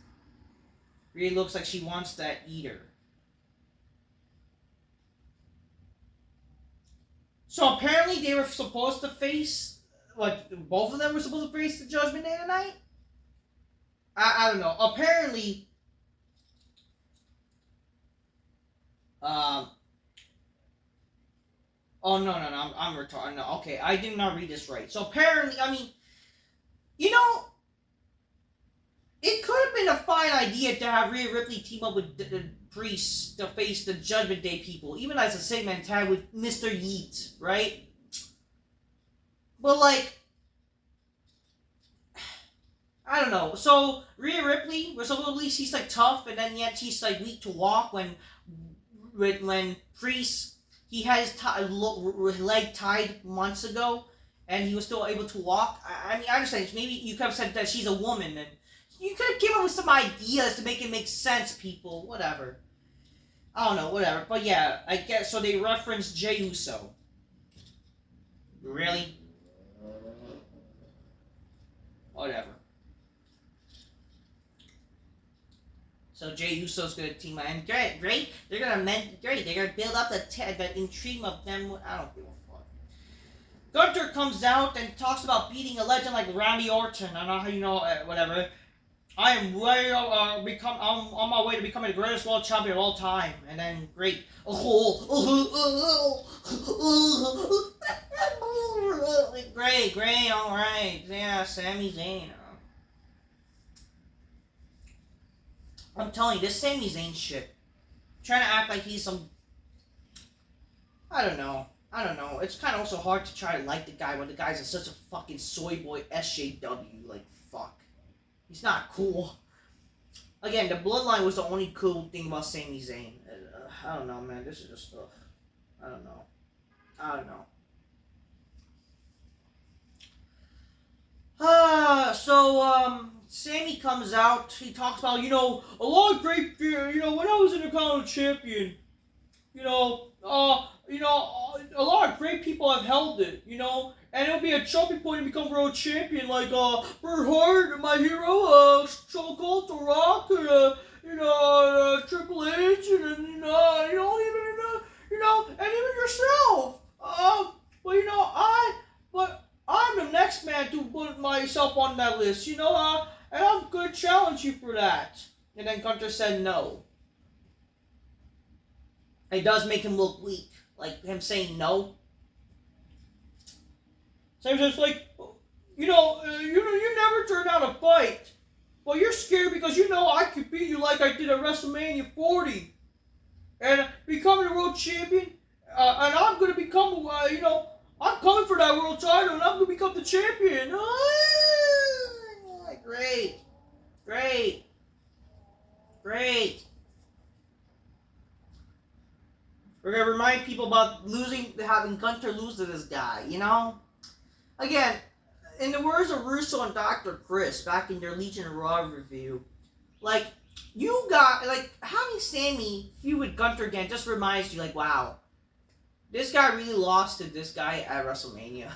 Rhea looks like she wants that eater. So apparently they were supposed to face, both of them were supposed to face the Judgment Day tonight? I don't know. Apparently... no, I'm retarded. No, okay, I did not read this right. So apparently, I mean, you know, it could have been a fine idea to have Rhea Ripley team up with the Priest to face the Judgment Day people, even as a segment tag with Mr. Yeet, right? But like, I don't know. So Rhea Ripley, supposedly she's like tough, and then yet she's like weak to walk when Priest, he had his leg tied months ago, and he was still able to walk. I mean, I understand. Maybe you could have said that she's a woman, and you could have came up with some ideas to make it make sense, people. Whatever. I don't know, whatever. But yeah, I guess, so they referenced Jey Uso. Really? Whatever. So Jey Uso's gonna team up, and great. They're gonna build up the intrigue of them. I don't give a fuck. Gunter comes out and talks about beating a legend like Randy Orton. I don't know how you know, whatever. I am ready to I'm on my way to becoming the greatest world champion of all time. And then, great. Great, alright. Yeah, Sami Zayn. I'm telling you, this Sami Zayn shit. Trying to act like he's some... I don't know. It's kind of also hard to try to like the guy when the guy's such a fucking soy boy SJW. Like, fuck. He's not cool. Again, the bloodline was the only cool thing about Sami Zayn. I don't know, man. This is just stuff. I don't know. Sammy comes out. He talks about, a lot of great fear. When I was an Intercontinental Champion, a lot of great people have held it, and it'll be a jumping point to become world champion, like, Bret Hart, my hero, Stone Cold, The Rock, Triple H, and even yourself. But I'm the next man to put myself on that list, and I'm going to challenge you for that. And then Gunther said no. It does make him look weak, like him saying no. So he's just like, you never turn out a fight. Well, you're scared because I could beat you like I did at WrestleMania 40. And becoming a world champion, and I'm going to become, I'm coming for that world title, and I'm going to become the champion. Great. We're going to remind people about having Gunther lose to this guy, Again, in the words of Russo and Dr. Chris back in their Legion of Raw review, having Sammy feud with Gunther again just reminds you, wow, this guy really lost to this guy at WrestleMania.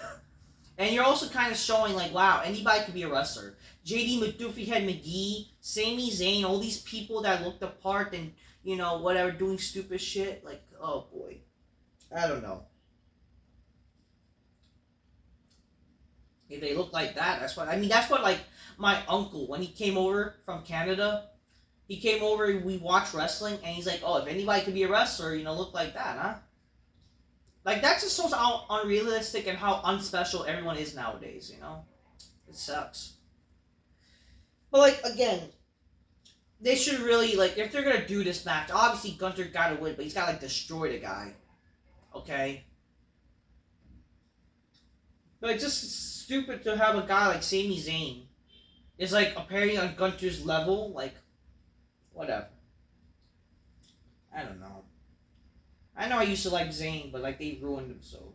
And you're also kind of showing, wow, anybody could be a wrestler. JD McDuffie had McGee, Sami Zayn, all these people that looked the part and, whatever, doing stupid shit. Oh boy. I don't know. If they look like that, that's what my uncle, when he came over from Canada, he came over, we watched wrestling, and he's like, oh, if anybody could be a wrestler, look like that, huh? That just shows how unrealistic and how unspecial everyone is nowadays, It sucks. But, again, they should really, if they're going to do this match, obviously Gunther got to win, but he's got to, destroy the guy. Okay? But it's just stupid to have a guy like Sami Zayn is, appearing on Gunther's level, whatever. I don't know. I know I used to like Zayn, but, they ruined him, so.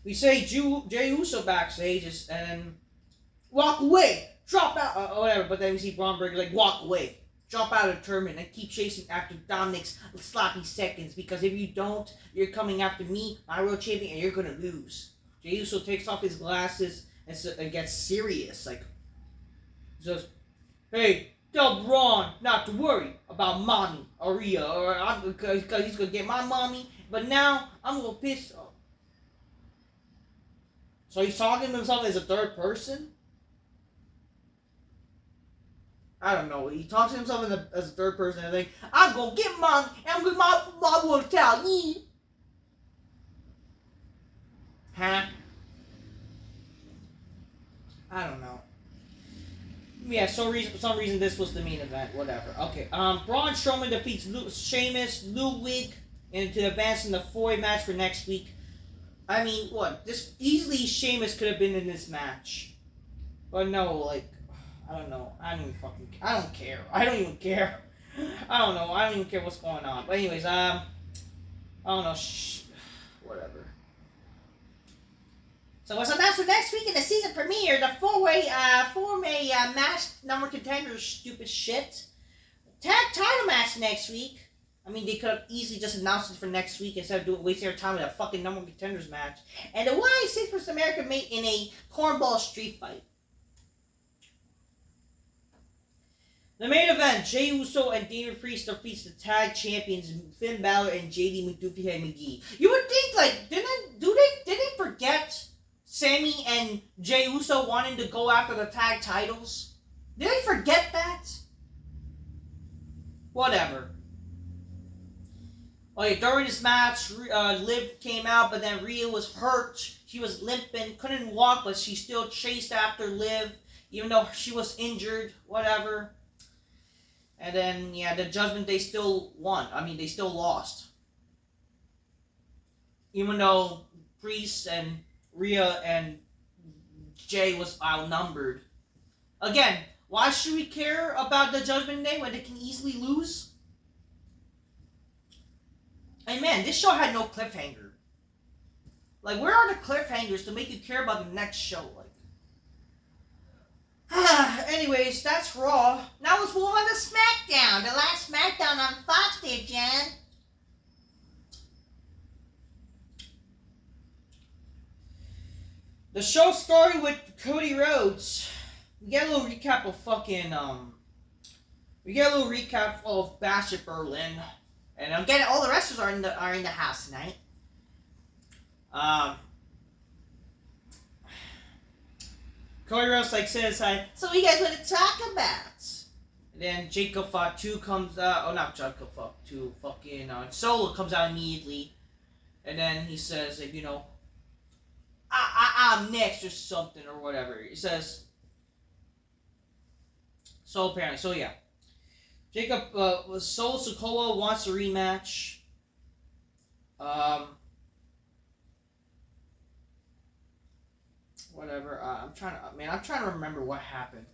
We say Jey Uso backstage and walk away, drop out, or whatever, but then we see Braun Breaker, walk away, drop out of the tournament, and keep chasing after Dominic's sloppy seconds, because if you don't, you're coming after me, my world champion, and you're gonna lose. Jey Uso takes off his glasses and gets serious, just, hey, tell Braun not to worry about mommy or Rhea, because he's gonna get my mommy, but now I'm gonna piss off. So he's talking to himself as a third person? I don't know. He talks to himself as a third person and think, I'm gonna get mine, and I'm gonna my world title. Huh? I don't know. Yeah, for some reason this was the main event. Whatever. Okay. Braun Strowman defeats Sheamus, Ludwig, and to advance in the 4-way match for next week. I mean, what? Easily Sheamus could have been in this match, but no. I don't know. I don't care. I don't even care. I don't know. I don't even care what's going on. But anyways, I don't know. Whatever. So what's announced for next week in the season premiere? The 4-way match number contenders, stupid shit. Tag title match next week. I mean, they could have easily just announced it for next week instead of wasting their time with a fucking number contenders match. And the Y6 vs. America mate in a cornball street fight. The main event, Jey Uso and Damian Priest defeats the tag champions Finn Balor and JD McDuffie and McGee. You would think, did they forget Sammy and Jey Uso wanting to go after the tag titles? Did they forget that? Whatever. Okay, during this match, Liv came out, but then Rhea was hurt. She was limping, couldn't walk, but she still chased after Liv, even though she was injured, whatever. And then, yeah, the Judgment Day still won. I mean, they still lost. Even though Priest and Rhea and Jay was outnumbered. Again, why should we care about the Judgment Day when they can easily lose? And man, this show had no cliffhanger. Like, where are the cliffhangers to make you care about the next show? Like, anyways, that's Raw. Now let's move on to Smackdown. The last Smackdown on Fox there, Jan. The show started with Cody Rhodes. We get a little recap of Bash at Berlin. And I'm getting all the wrestlers are in the house tonight. Cody Rhodes says hi. So what you guys want to talk about? And then Jacob Fatu comes out. Oh, not Jacob Fatu. Solo comes out immediately. And then he says, I'm next or something or whatever. He says. So apparently, yeah. Jacob, Solo Sikoa wants a rematch. Whatever. I'm trying to remember what happened.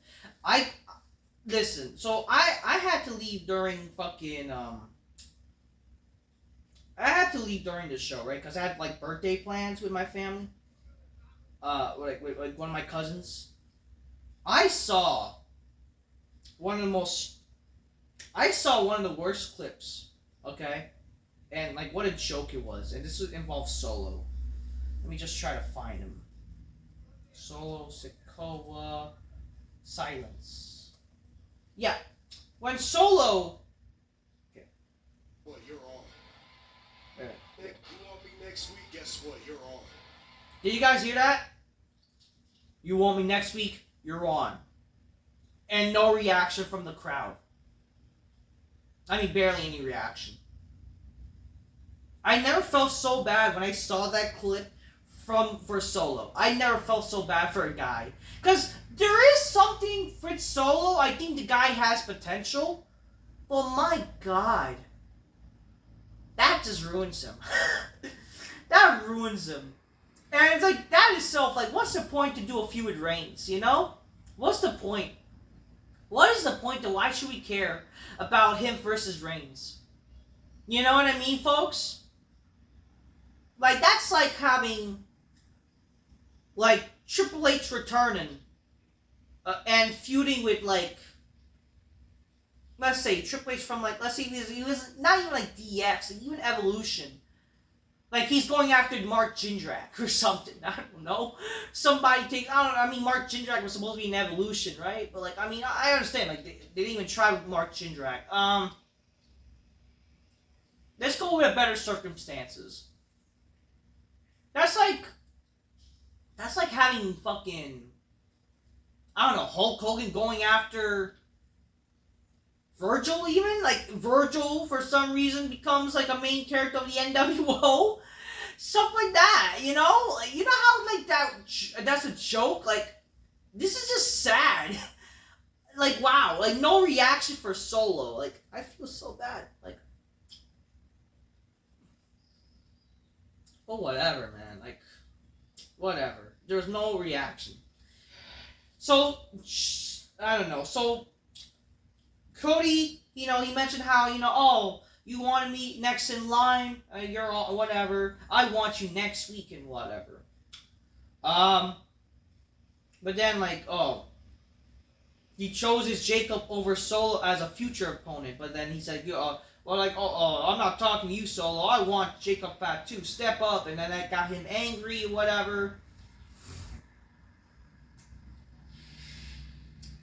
Listen. So I had to leave during I had to leave during the show, right? Because I had birthday plans with my family. With one of my cousins. I saw one of the worst clips, okay? And what a joke it was. And this involves Solo. Let me just try to find him. Solo, Sikoa, silence. Yeah. When Solo... Okay. What, you're on. Nick, you want me next week? Guess what? You're on. Did you guys hear that? You want me next week? You're on. And no reaction from the crowd. I mean, barely any reaction. I never felt so bad when I saw that clip for Solo. I never felt so bad for a guy. Because there is something for Solo. I think the guy has potential. But my God. That just ruins him. That ruins him. And it's that itself, what's the point to do a feud with Reigns, What's the point? What is the point, though? Why should we care about him versus Reigns? You know what I mean, folks? That's like having, Triple H returning and feuding with, let's say, Triple H from, let's say he was not even, DX, even Evolution. He's going after Mark Jindrak or something. I don't know. Mark Jindrak was supposed to be an Evolution, right? But, I understand. They didn't even try with Mark Jindrak. Let's go with better circumstances. That's like having Hulk Hogan going after Virgil even? Virgil, for some reason, becomes, a main character of the NWO? Stuff like that, You know how, that's a joke? This is just sad. Wow. No reaction for Solo. I feel so bad. Oh, whatever, man. Whatever. There's no reaction. So, I don't know. So, Cody, he mentioned how, you wanted me next in line, you're all, whatever, I want you next week and whatever. But then, he chose his Jacob over Solo as a future opponent, but then he said, I'm not talking to you, Solo, I want Jacob Fatu, step up, and then that got him angry, whatever.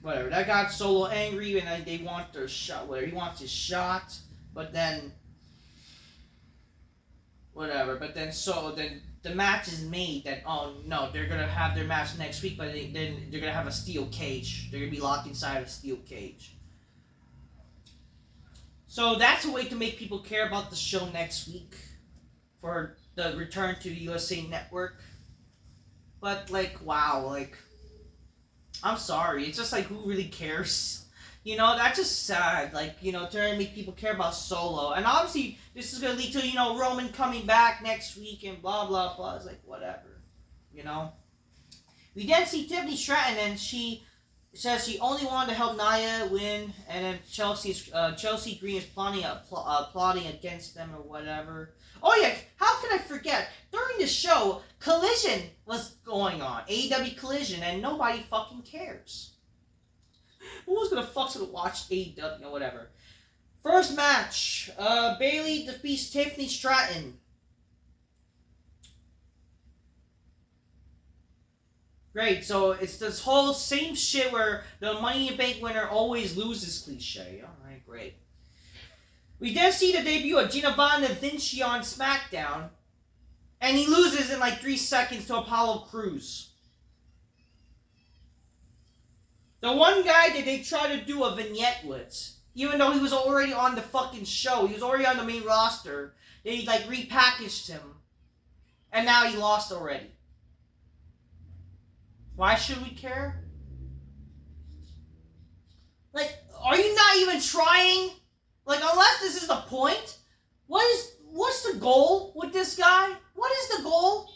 Whatever, that got Solo angry, and then they want their shot, he wants his shot, but then, whatever. But then the match is made that, oh no, they're gonna have their match next week, but then they're gonna have a steel cage. They're gonna be locked inside a steel cage. So that's a way to make people care about the show next week for the return to the USA Network. But like, wow, like, I'm sorry. It's just like, who really cares? You know, that's just sad. Like, you know, trying to make people care about Solo. And obviously, this is going to lead to, you know, Roman coming back next week and blah, blah, blah. It's like, whatever. You know? We then see Tiffany Stratton, and she says she only wanted to help Nia win. And then Chelsea Green is plotting against them or whatever. Oh, yeah. How can I forget? During the show, Collision was going on. AEW Collision, and nobody fucking cares. Who's gonna watch AEW or whatever? First match, Bayley defeats Tiffany Stratton. Great, so it's this whole same shit where the Money in the Bank winner always loses cliche. Alright, great. We then see the debut of Giovanni Vinci on SmackDown, and he loses in like 3 seconds to Apollo Crews. The one guy that they tried to do a vignette with, even though he was already on the fucking show, he was already on the main roster, they like repackaged him, and now he lost already. Why should we care? Like, are you not even trying? Like, unless this is the point, what's the goal with this guy? What is the goal?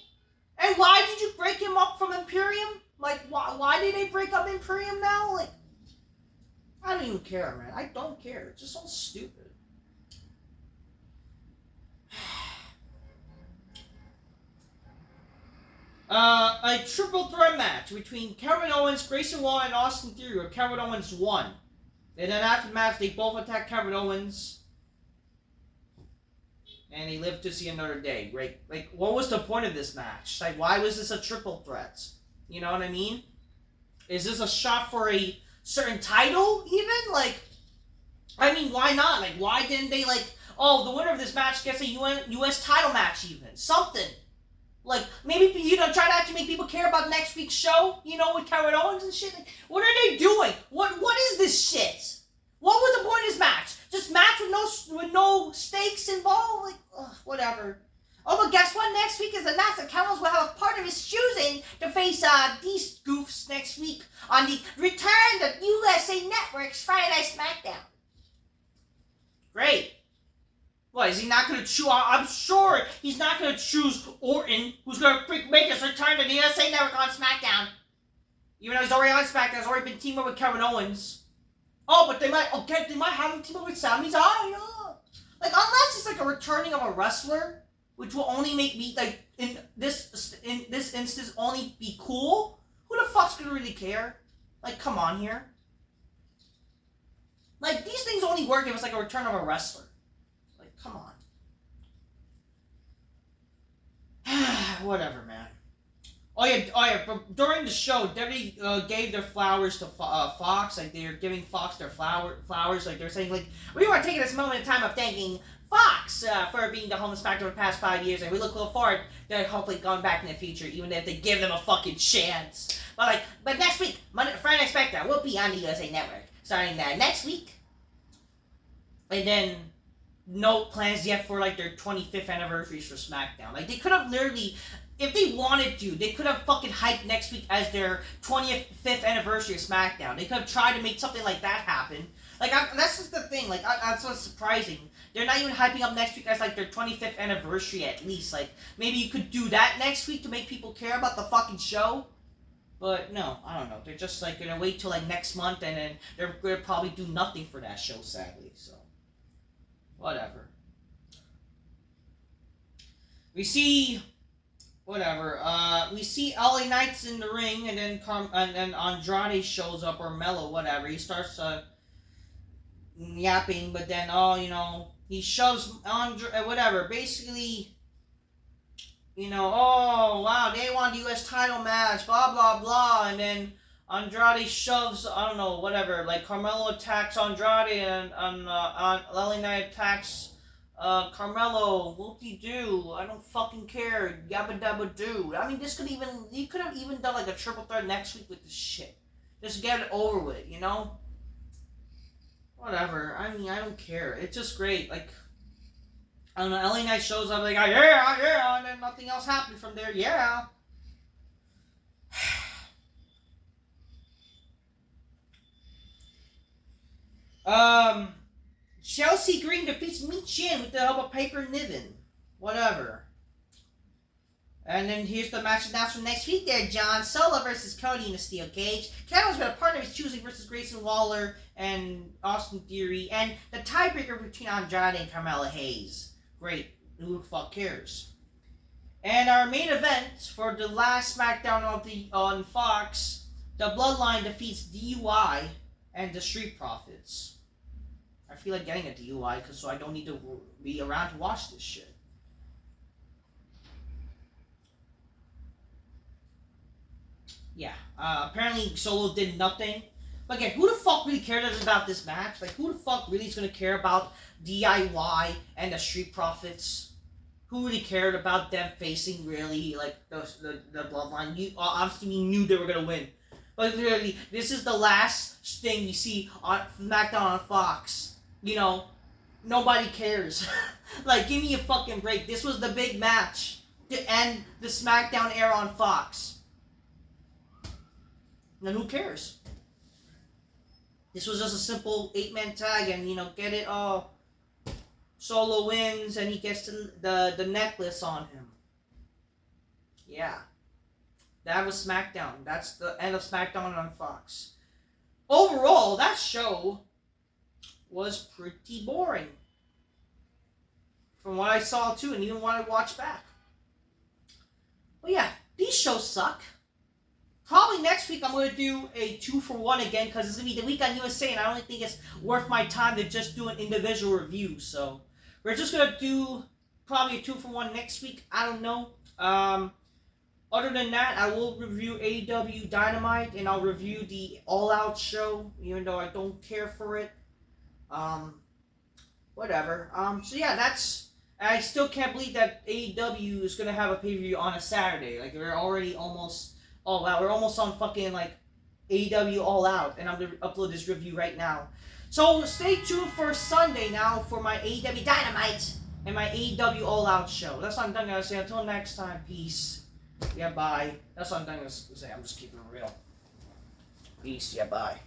And why did you break him up from Imperium? Like, why did they break up Imperium now? Like, I don't even care, man. I don't care. It's just so stupid. A triple threat match between Kevin Owens, Grayson Waller, and Austin Theory, where Kevin Owens won. And then after the match, they both attacked Kevin Owens. And he lived to see another day. Right? Like, what was the point of this match? Like, why was this a triple threat? You know what I mean? Is this a shot for a certain title, even? Like, I mean, why not? Like, why didn't they, like, oh, the winner of this match gets a US title match, even? Something. Like, maybe, you know, try to actually make people care about next week's show, you know, with Kevin Owens and shit. Like, what are they doing? What is this shit? What was the point of this match? Just match with no stakes involved? Like, ugh, whatever. Oh, but guess what? Next week is the match that Kevin Owens will have a part of his choosing to face these goofs next week on the return of USA Network's Friday Night SmackDown. Great. What, is he not going to choose? I'm sure he's not going to choose Orton, who's going to make his return to the USA Network on SmackDown. Even though he's already on SmackDown, he's already been teamed up with Kevin Owens. Oh, but they might have him team up with Sami Zayn. Yeah. Like, unless it's like a returning of a wrestler, which will only make me, like, in this instance, only be cool. Who the fuck's going to really care? Like, come on here. Like, these things only work if it's like a return of a wrestler. Come on. Whatever, man. Oh yeah. But during the show, WWE gave their flowers to Fox. Like, they're giving Fox their flowers. Like, they're saying, like, we want to take this moment in time of thanking Fox for being the home of SmackDown for the past 5 years, and we look forward to hopefully going back in the future, even if they give them a fucking chance. But next week, Friday Night SmackDown will be on the USA Network starting next week, and then. No plans yet for, like, their 25th anniversaries for SmackDown. Like, they could have literally, if they wanted to, they could have fucking hyped next week as their 25th anniversary of SmackDown. They could have tried to make something like that happen. Like, that's just the thing. Like, that's what's surprising. They're not even hyping up next week as, like, their 25th anniversary at least. Like, maybe you could do that next week to make people care about the fucking show. But, no, I don't know. They're just, like, gonna wait till, like, next month, and then they're gonna probably do nothing for that show, sadly, so. Whatever. We see, we see LA Knights in the ring, and then Andrade shows up, or Mello, whatever. He starts yapping, but then he shoves whatever. Basically, oh wow, they want the US title match, blah blah blah, and then Andrade shoves, I don't know, whatever, like Carmelo attacks Andrade and LA Knight attacks Carmelo, whoop-de-doo, I don't fucking care, yabba dabba doo. I mean, you could have even done like a triple threat next week with this shit. Just get it over with, you know? Whatever, I mean, I don't care. It's just great, like, I don't know, LA Knight shows up, like, yeah, and then nothing else happened from there, yeah. Chelsea Green defeats Michin with the help of Piper Niven. Whatever. And then here's the match announced for next week there, John. Solo versus Cody in a steel cage. Kevin's got a partner he's choosing versus Grayson Waller and Austin Theory. And the tiebreaker between Andrade and Carmella Hayes. Great. Who the fuck cares? And our main event for the last SmackDown on Fox, the Bloodline defeats DUI and the Street Profits. I feel like getting a DUI so I don't need to be around to watch this shit. Yeah. Apparently Solo did nothing. But again, who the fuck really cares about this match? Like, who the fuck really is going to care about DIY and the Street Profits? Who really cared about them facing really, like, the Bloodline? Obviously, we knew they were going to win. But literally, this is the last thing we see on SmackDown on Fox. You know, nobody cares. Like, give me a fucking break. This was the big match to end the SmackDown era on Fox. And who cares? This was just a simple 8-man tag and, you know, get it all. Solo wins and he gets the necklace on him. Yeah. That was SmackDown. That's the end of SmackDown on Fox. Overall, that show was pretty boring. From what I saw too, and even what I watched back. Well, yeah, these shows suck. Probably next week I'm going to do a 2-for-1 again because it's going to be the week on USA and I don't think it's worth my time to just do an individual review. So we're just going to do probably a 2-for-1 next week. I don't know. Other than that, I will review AEW Dynamite and I'll review the All Out show even though I don't care for it. Whatever. So yeah, that's... I still can't believe that AEW is going to have a pay-per-view on a Saturday. Like, we're already almost all out. We're almost on fucking, like, AEW All Out. And I'm going to upload this review right now. So, stay tuned for Sunday now for my AEW Dynamite and my AEW All Out show. That's what I'm done going to say. Until next time, peace. Yeah, bye. That's what I'm done going to say. I'm just keeping it real. Peace. Yeah, bye.